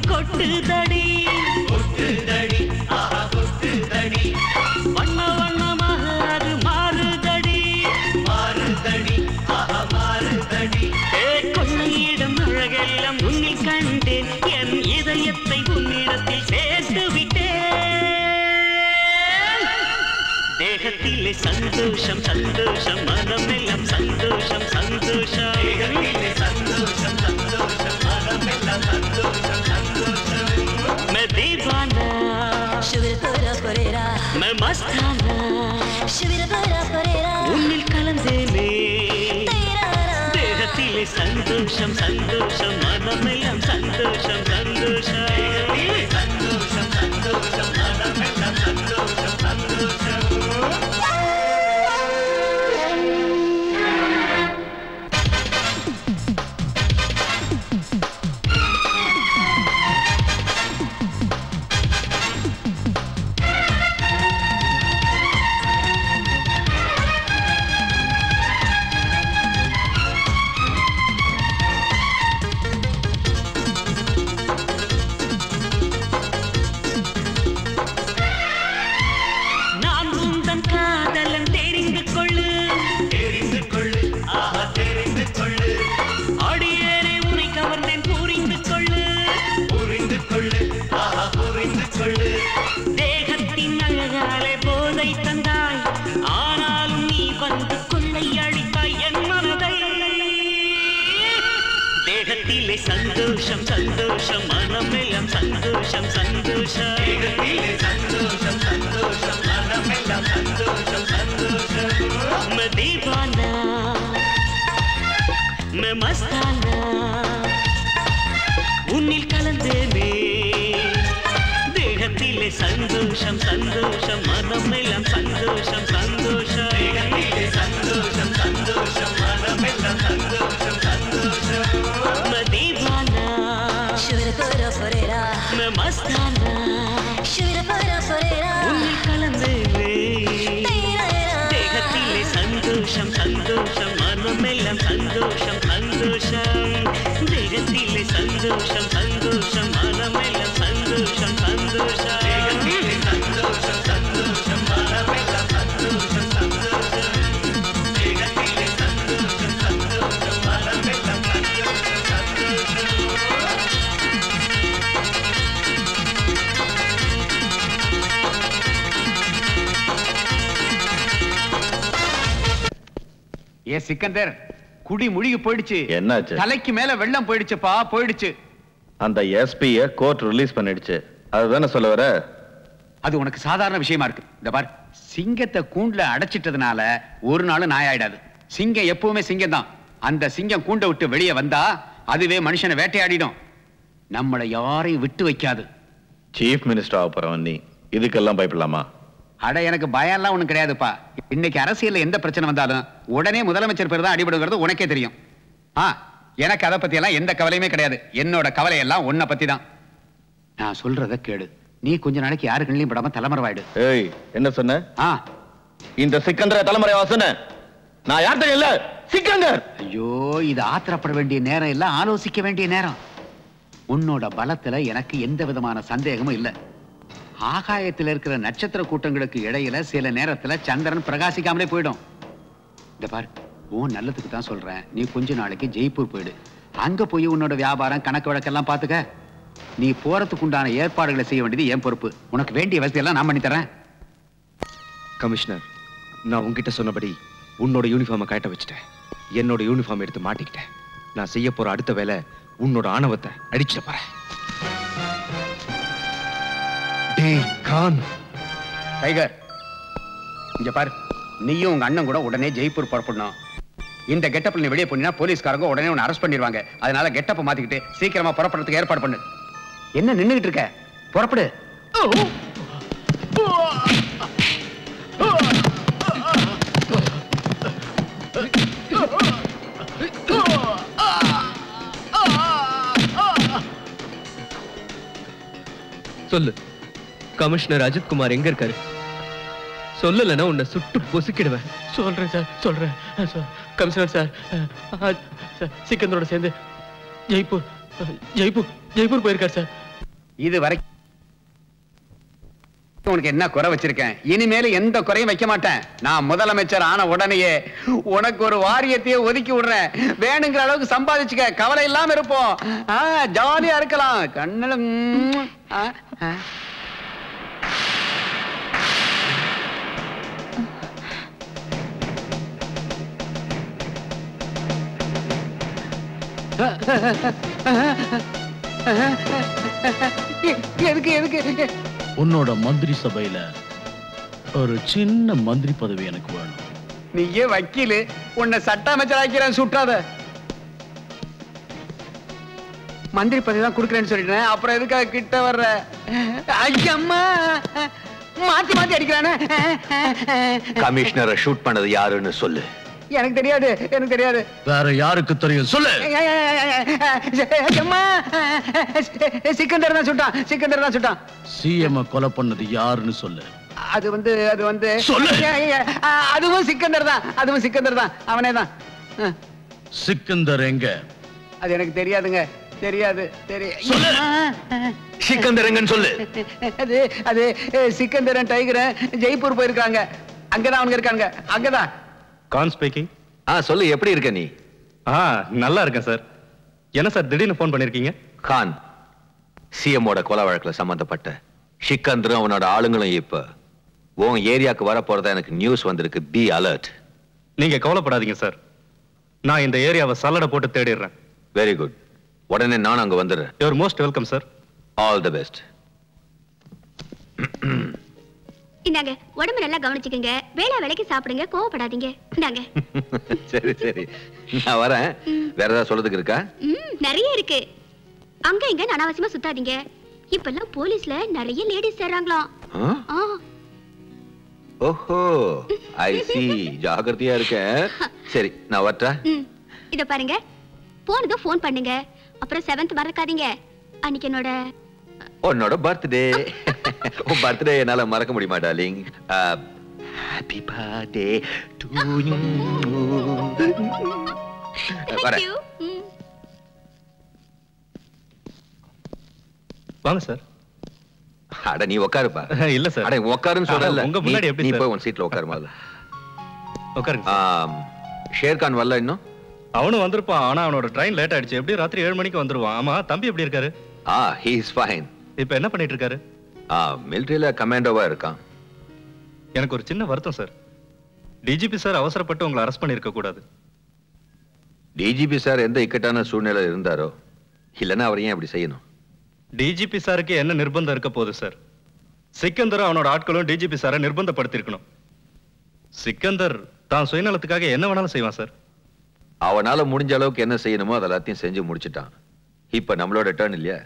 கொட்டுதடி கொட்டுதடி ஆஹா கொட்டுதடி வண்ண வண்ணமாக அது மாறுதடி மாறுதடி ஆஹா மாறுதடி கொள்ளையிடம் அழகெல்லாம் உன்னில் கண்டேன் என் இதயத்தை உன்னிடத்தில் சேர்த்து விட்டேன் தேகத்திலே சந்தோஷம் சந்தோஷம் மனமெல்லாம் சந்தோஷம் சந்தோஷம் தேகத்திலே சந்தோஷம் சந்தோஷம் மனமெல்லாம் சந்தோஷம் मैं दीवाना मैं मस्ताना உன்னில் கலந்தேனே தேகத்திலே சந்தோஷம் சந்தோஷம் மனமெல்லாம் சந்தோஷம் சந்தோஷம் சந்தோஷம் சந்தோஷம் மனமெல்லாம் சந்தோஷம் சந்தோஷம் தேகத்தின் அழகாலே போதை தந்தாய் ஆனாலும் நீ வந்து கொள்ளை அழித்தாய் என் மனதை தேகத்திலே சந்தோஷம் சந்தோஷம் மனமெல்லாம் சந்தோஷம் சந்தோஷம் தேகத்திலே சந்தோஷம் சந்தோஷம் மனமெல்லாம் சந்தோஷம் சந்தோஷம் मैं दीवाना मैं मस्ताना உன்னில் கலந்தேனே தேகத்திலே சந்தோஷம் சந்தோஷம் மனமெல்லாம் சந்தோஷம் சந்தோஷம் சந்தோஷம் தேகத்திலே சந்தோஷம் சந்தோஷம் மனமெல்லாம் சந்தோஷம் சந்தோஷம் மதீவானா Shura pura purera मैं मस्ताना Shura pura purera உன்னில் கலந்து தேகத்திலே சந்தோஷம் சந்தோஷம் மனமெல்லாம் சந்தோஷம் சந்தோஷம் தேகத்திலே சந்தோஷம் சந்தோஷம் மனமெல்லாம் சந்தோஷம் சந்தோஷம் தேகத்திலே சந்தோஷம் சந்தோஷம் மனமெல்லாம் சந்தோஷம் சந்தோஷம் தேகத்திலே சந்தோஷம் சந்தோஷம் மனமெல்லாம் சந்தோஷம் சந்தோஷம் ஏ சிக்கந்தர், குடி முழுகி போயிடுச்சு. என்னாச்சு? தலைக்கு மேல வெள்ளம் போயிடுச்சுப்பா, போயிடுச்சு. அந்த எஸ்பிய கோர்ட் ரிலீஸ் பண்ணிடுச்சு. அதுதானே சொல்ல வர? அது உனக்கு சாதாரண விஷயமா இருக்கு. இந்த பார், சிங்கத்தை கூண்டுல அடைச்சிட்டதுனால ஒரு நாள் நாயாயிடாது. சிங்கம் எப்பவுமே சிங்கம் தான். அந்த சிங்கம் கூண்டை விட்டு வெளியே வந்தா அதுவே மனுஷனை வேட்டையாடிடும். நம்மளை யாரையும் விட்டு வைக்காது. சீஃப் மினிஸ்டர் ஆகப்போறவன் நீ, இதுக்கெல்லாம் பயப்படலாமா? அட, எனக்கு பயம் எல்லாம் ஒண்ணும் கிடையாதுப்பா. இன்னைக்கு அரசியல்ல எந்த பிரச்சனை வந்தாலும் உடனே முதலமைச்சர் பேர் தான் அடிபடுகிறது உனக்கே தெரியும். எனக்கு அதை பத்தி எல்லாம் எந்த கவலையுமே கிடையாது. என்னோட கவலை எல்லாம் உன்னை பத்தி தான். நான் சொல்றத கேளு. நீ கொஞ்ச நாளைக்கு யாரு கண்ணிலையும் படாம தலைமறைவாயிடு. ஏய், என்ன சொன்ன? இந்த சிக்கந்தர தலைமறை வாசனை நான் யார்கிட்ட இல்ல, சிக்கந்தர். ஐயோ, இது ஆத்திரப்பட வேண்டிய நேரம் இல்ல, ஆலோசிக்க வேண்டிய நேரம். உன்னோட பலத்துல எனக்கு எந்த விதமான சந்தேகமும் இல்ல. ஆகாயத்தில் இருக்கிற நட்சத்திர கூட்டங்களுக்கு இடையில சில நேரத்துல சந்திரன் பிரகாசிக்காமலே போயிடும். இந்த பார், உன் நல்லதுக்கு தான் சொல்றேன். நீ கொஞ்ச நாளைக்கு ஜெய்ப்பூர் போயிடு. அங்க போய் உன்னோட வியாபாரம் கணக்கு வழக்கெல்லாம் பாத்துக்க. நீ போறதுக்கு உண்டான ஏற்பாடுகளை செய்ய வேண்டியது என் பொறுப்பு. உனக்கு வேண்டிய வசதியெல்லாம் நான் பண்ணி தரேன். கமிஷனர், நான் உங்ககிட்ட சொன்னபடி உன்னோட யூனிஃபார்மை கட்ட வச்சுட்டேன். என்னோட யூனிஃபார்ம் எடுத்து மாட்டிக்கிட்டேன். நான் செய்ய போற அடுத்த வேலை உன்னோட ஆணவத்தை அடிச்சிட போறேன். டைகர், இங்க பாரு, நீயும் உங்க அண்ணன் கூட உடனே ஜெய்ப்பூர் புறப்படணும். இந்த கெட்டப்ல நீ வெளியே போனா போலீஸ்காரங்க உடனே உன்னை அரெஸ்ட் பண்ணிடுவாங்க. அதனால கெட்டப்ப மாத்திக்கிட்டு சீக்கிரமா புறப்படுறதுக்கு ஏற்பாடு பண்ணு. என்ன நின்னுகிட்டு இருக்க? புறப்படு. சொல்லு, கமிஷனர் அஜித் குமார் எங்க இருக்காரு? சொல்லலைன்னா உன்னை சுட்டு பொசுக்கிடுவேன். சொல்றேன் சார், சொல்றேன். கமிஷனர் சார், சிக்கந்தரோட சேர்ந்து ஜெய்ப்பூர் ஜெய்ப்பூர் ஜெய்ப்பூர் போயிருக்கார் சார். இது வரைக்கும் உனக்கு என்ன குறை வச்சிருக்கேன்? இனிமேல எந்த குறையும் வைக்க மாட்டேன். நான் முதலமைச்சர் ஆன உடனேயே உனக்கு ஒரு வாரியத்தையே ஒதுக்கி விடுறேன். வேணுங்கிற அளவுக்கு சம்பாதிச்சுக்க, கவலை இல்லாம இருப்போம். ஜாலியா இருக்கலாம். கண்ணுல எதுக்கு எதுக்கு? உன்னோட மந்திரி சபையில ஒரு சின்ன மந்திரி பதவி எனக்கு வேணும். நீயே வக்கீலு, உன்னை சட்ட அமைச்சர் ஆக்கிறேன், சுட்டாத. மந்திரி பதவி தான் கொடுக்குறேன்னு சொல்லிட்டேன், அப்புறம் எதுக்காக கிட்ட வர்ற? ஐயம்மா, மாத்தி மாத்தி அடிக்கிறானே. கமிஷனரை ஷூட் பண்ணது யாருன்னு சொல்லு. எனக்கு தெரியாது, எனக்கு தெரியாது. வேற யாருக்கு தெரியும் சொல்லு. சிக்கந்தர் தான் சுட்டான், சிக்கந்தர் தான் சுட்டான். சிஎம் கொலை பண்ணது யாருன்னு சொல்லு. அது வந்து சொல்லு. அதுவும் சிக்கந்தர் தான், அதுவும் சிக்கந்தர் தான், அவனே தான். சிக்கந்தர் எங்க? அது எனக்கு தெரியாதுங்க, தெரியாது. சொல்லு. சிக்கந்தர் எங்கன்னு சொல்லு. அது சிக்கந்தரன் டைகரன் ஜெய்ப்பூர் போயிருக்காங்க. அங்கதான் அவங்க இருக்காங்க, அங்கதான். கான் ஸ்பீக்கிங். சொல்லு, எப்படி இருக்க நீ? நல்லா இருக்கேன் சார். என்ன சார் திடீர்னு போன் பண்ணிருக்கீங்க? கான், சிஎம்மோட கொலை வழக்குல சம்பந்தப்பட்ட சிக்கந்தரும் அவனோட ஆளுங்களும் இப்ப உன் ஏரியாக்கு வர போறதா எனக்கு நியூஸ் வந்திருக்கு. Be alert. நீங்க கவலைப்படாதீங்க சார். நான் இந்த ஏரியாவை சல்லடை போட்டு தேடிடுறேன். Very good. உடனே நான் அங்க வந்துடுறேன். You're most welcome sir. All the best. இந்தாங்க, உடம்பு நல்லா கவனிச்சுக்கங்க. வேளா வேலைக்கு சாப்பிடுங்க, கோவப்படாதீங்க. இந்தாங்க. சரி சரி, நான் வரேன். வேற ஏதாவது சொல்றதுக்கு இருக்கா? நிறைய இருக்கு. அங்க இங்க அனாவசியமா சுத்தாதீங்க. இப்பெல்லாம் போலீஸ்ல நிறைய லேடிஸ் சேர்றாங்களாம். ஓஹோ ஐ சி ஜாகிரதையா இருக்கேன். சரி நான் வரட்டா. இத பாருங்க, போனதும் ஃபோன் பண்ணுங்க. அப்புறம் 7th மறக்காதீங்க. அன்னைக்கு உன்னோட பர்த்டே. உன் பர்த்டே என்னால மறக்க முடியுமா darling? Happy birthday to you. Thank you. வாங்க சார். அட நீ உட்காருப்பா. இல்ல சார். அட உட்காருன்னு சொல்றல. உங்க முன்னாடி எப்படி நீ சார்? போய் உன் சீட்ல உட்காருமா. உட்காருங்க. ஷேர்கான் வரல இன்னும்? அவனும் வந்திருப்பான். ஆனா அவனோட ட்ரெயின் லேட் ஆயிடுச்சு. எப்படி ராத்திரி 7 மணிக்கு வந்துருவான். ஆமா தம்பி எப்படி இருக்காரு? he is fine. இப்போ என்ன பண்ணிட்டு இருக்காரு? மிலிட்டரியில கமாண்டோவா இருக்கான். எனக்கு ஒரு சின்ன வருத்தம் சார். டிஜிபி சார் அவசரப்பட்டு உங்களை அரெஸ்ட் பண்ணிருக்க கூடாது. டிஜிபி சார் எந்த இக்கட்டான சூழ்நிலை இருந்தாரோ, இல்லைன்னா அவர் ஏன் அப்படி செய்யணும்? டிஜிபி சாருக்கு என்ன நிர்பந்தம் இருக்க போகுது சார்? சிக்கந்தரும் அவனோட ஆட்களும் டிஜிபி சாரை நிர்பந்தப்படுத்திருக்கணும். சிக்கந்தர் தான் சுயநலத்துக்காக என்ன வேணாலும் செய்வான் சார். அவனால முடிஞ்ச அளவுக்கு என்ன செய்யணுமோ அது எல்லாத்தையும் செஞ்சு முடிச்சிட்டான். இப்ப நம்மளோட டர்ன் இல்லையா?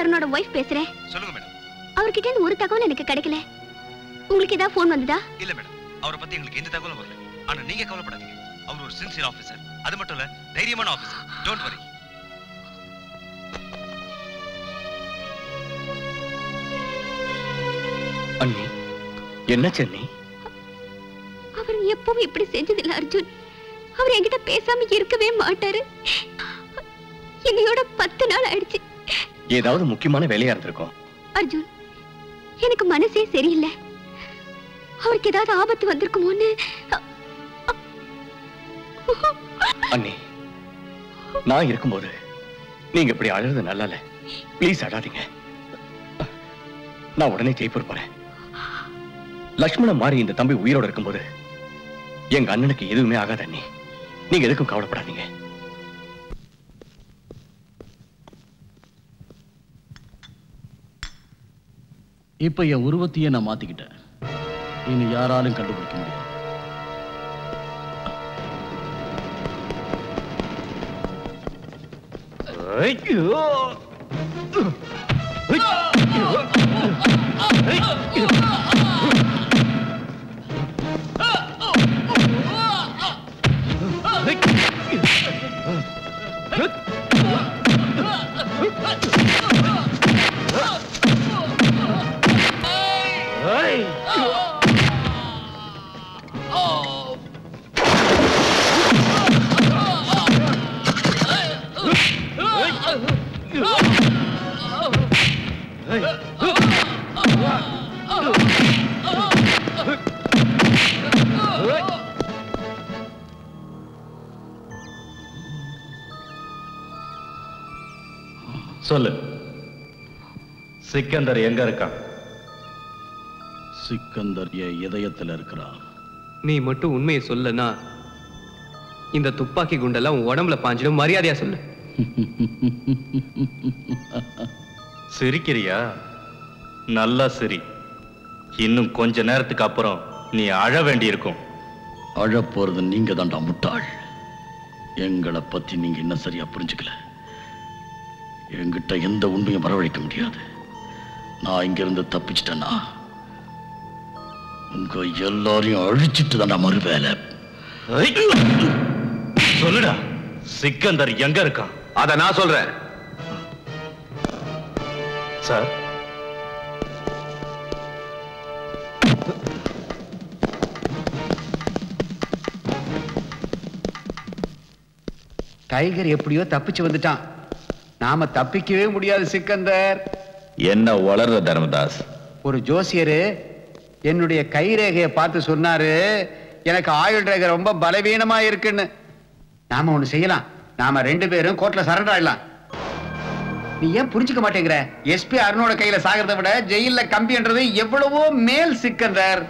அருணோட வைஃப் பேசுறேன். சொல்லுங்க மேடம். அவர்கிட்ட இருந்து ஒரு தகவல் எனக்கு கிடைக்கல. உங்களுக்கு ஏதாவது ஃபோன் வந்ததா? இல்ல மேடம், அவரை பத்தி எங்களுக்கு எந்த தகவலும் வரல. ஆனா நீங்க கவலைப்படாதீங்க, அவர் ஒரு சின்சியர் ஆபீசர். அது மட்டும் இல்ல, தைரியமான ஆபீசர். Don't worry. அண்ணி, என்ன சென்னி? அவர் எப்பவும் இப்படி செஞ்சதில்லை அர்ஜுன். அவர் என்கிட்ட பேசாம இருக்கவே மாட்டாரு. என்னையோட 10 நாள் ஆயிடுச்சு. ஏதாவது முக்கியமான வேலையா இருந்திருக்கும். அர்ஜுன், எனக்கு மனசே சரியில்லை. அவருக்கு ஏதாவது ஆபத்து வந்திருக்குமோன்னு. அண்ணி, நான் இருக்கும்போது நீங்க இப்படி அழுறது நல்லா இல்ல. ப்ளீஸ் அழாதீங்க. நான் உடனே ஜெய்ப்பூர் போறேன். லட்சுமணன் மாறி இந்த தம்பி உயிரோட இருக்கும்போது எங்க அண்ணனுக்கு எதுவுமே ஆகாத அண்ணி. நீங்க எதுக்கும் கவலைப்படாதீங்க. இப்ப என் உருவத்தையே நான் மாத்திக்கிட்டேன். இனி யாராலும் கண்டுபிடிக்க முடியாது. சொல்லு, சிக்கந்தர் எங்க இருக்கான்? சிக்கந்தர் என் இதயத்தில் இருக்கிறான். நீ மட்டும் உண்மையை சொல்லனா இந்த துப்பாக்கி குண்டெல்லாம் உன் உடம்புல பாஞ்சிடும். மரியாதையா சொல்லு. சிரிக்கிறியா? நல்லா சிரி. இன்னும் கொஞ்ச நேரத்துக்கு அப்புறம் நீ அழ வேண்டியிருக்கும். அழப்போறது நீங்க தான்டா முட்டாள். எங்களை பத்தி நீங்க இன்னும் சரியா புரிஞ்சுக்கல. என்கிட்ட எந்த உண்மையும் வரவழைக்க முடியாது. நான் இங்கிருந்து தப்பிச்சிட்டேன்னா உங்க எல்லாரையும் அழிச்சிட்டு தான்டா மறுவேலை. சொல்லுடா, சிக்கந்தர் எங்க இருக்கான்? அத நான் சொல்றேன். சார், டைகர் எப்படியோ தப்பிச்சு வந்துட்டான். நாம தப்பிக்கவே முடியாது சிக்கந்தர். என்ன வளர்ற தர்மதாஸ்? ஒரு ஜோசியரு என்னுடைய கைரேகையை பார்த்து சொன்னாரு, எனக்கு ஆயுள் ரேகை ரொம்ப பலவீனமா இருக்குன்னு. நாம ஒண்ணு செய்யலாம். நாம 2 பேரும் கோர்ட்ல சரண்டர் ஆயிடலாம். நீ ஏன் புரிஞ்சுக்க மாட்டேங்கிற? எஸ்பி அருணோட கையில சாகிறத விட ஜெயில கம்பின்றது எவ்வளவோ மேல் சிக்கந்தர்.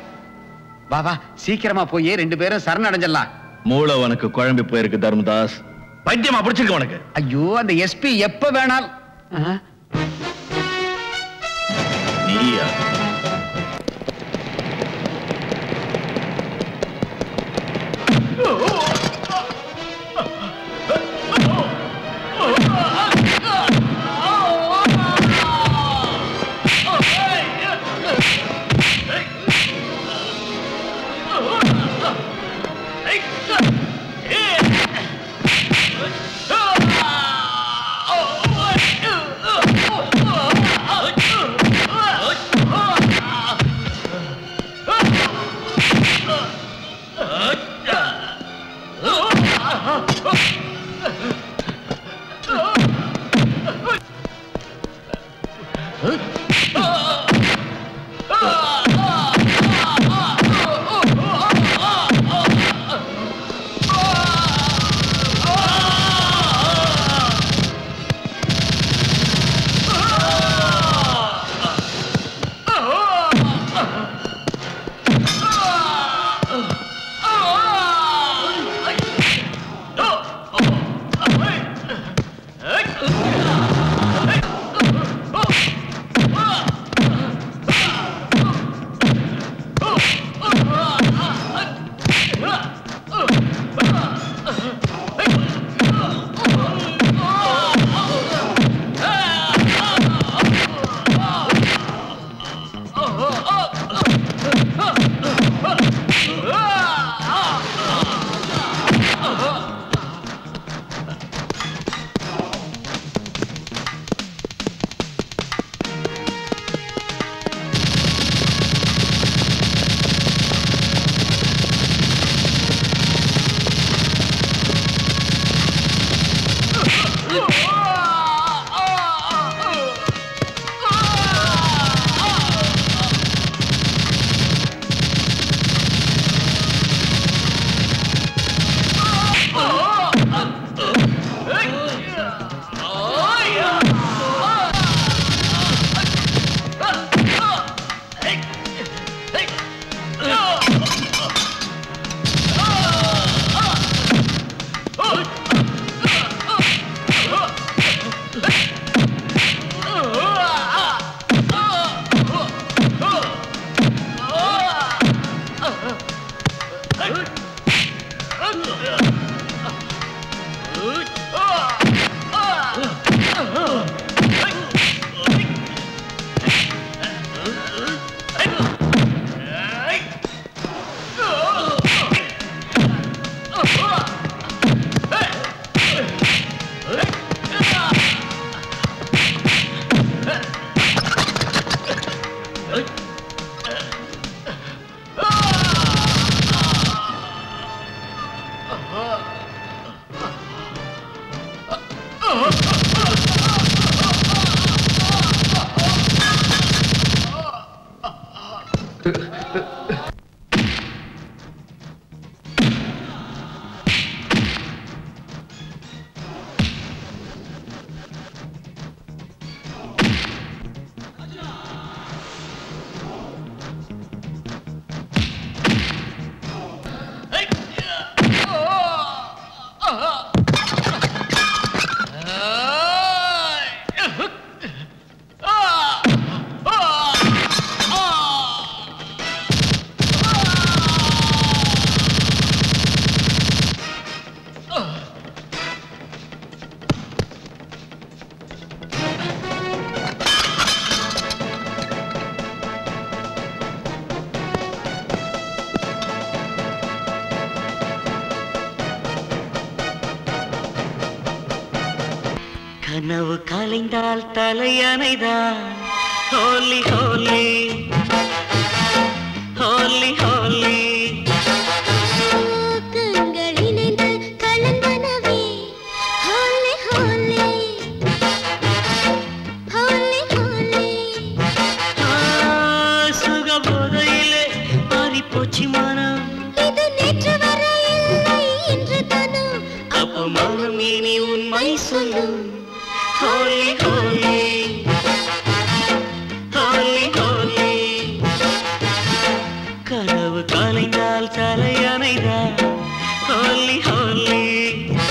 வா வா, சீக்கிரமா போய் 2 பேரும் சரணடைஞ்சிடலாம். மூளை உனக்கு குழம்பி போயிருக்கு தர்மதாஸ். பைத்தியமா பிடிச்சிருக்க உனக்கு? ஐயோ, அந்த எஸ்பி எப்ப வேணால். நீயா? Oh! கனவு கலைந்தால் தலையணைதான் ஹோலி ஹோலி ஹோலி ஹோலி கண்கள் இணைந்து கலந்தனவே ஹோலி ஹோலி ஹோலி ஹோலி சுகபோதையிலே மாறிப்போச்சு மனம் இது நேற்று வரை இல்லை இன்று தானோ அப்ப மனம் இனி உண்மை சொல்லும் ஹோலி ஹோலி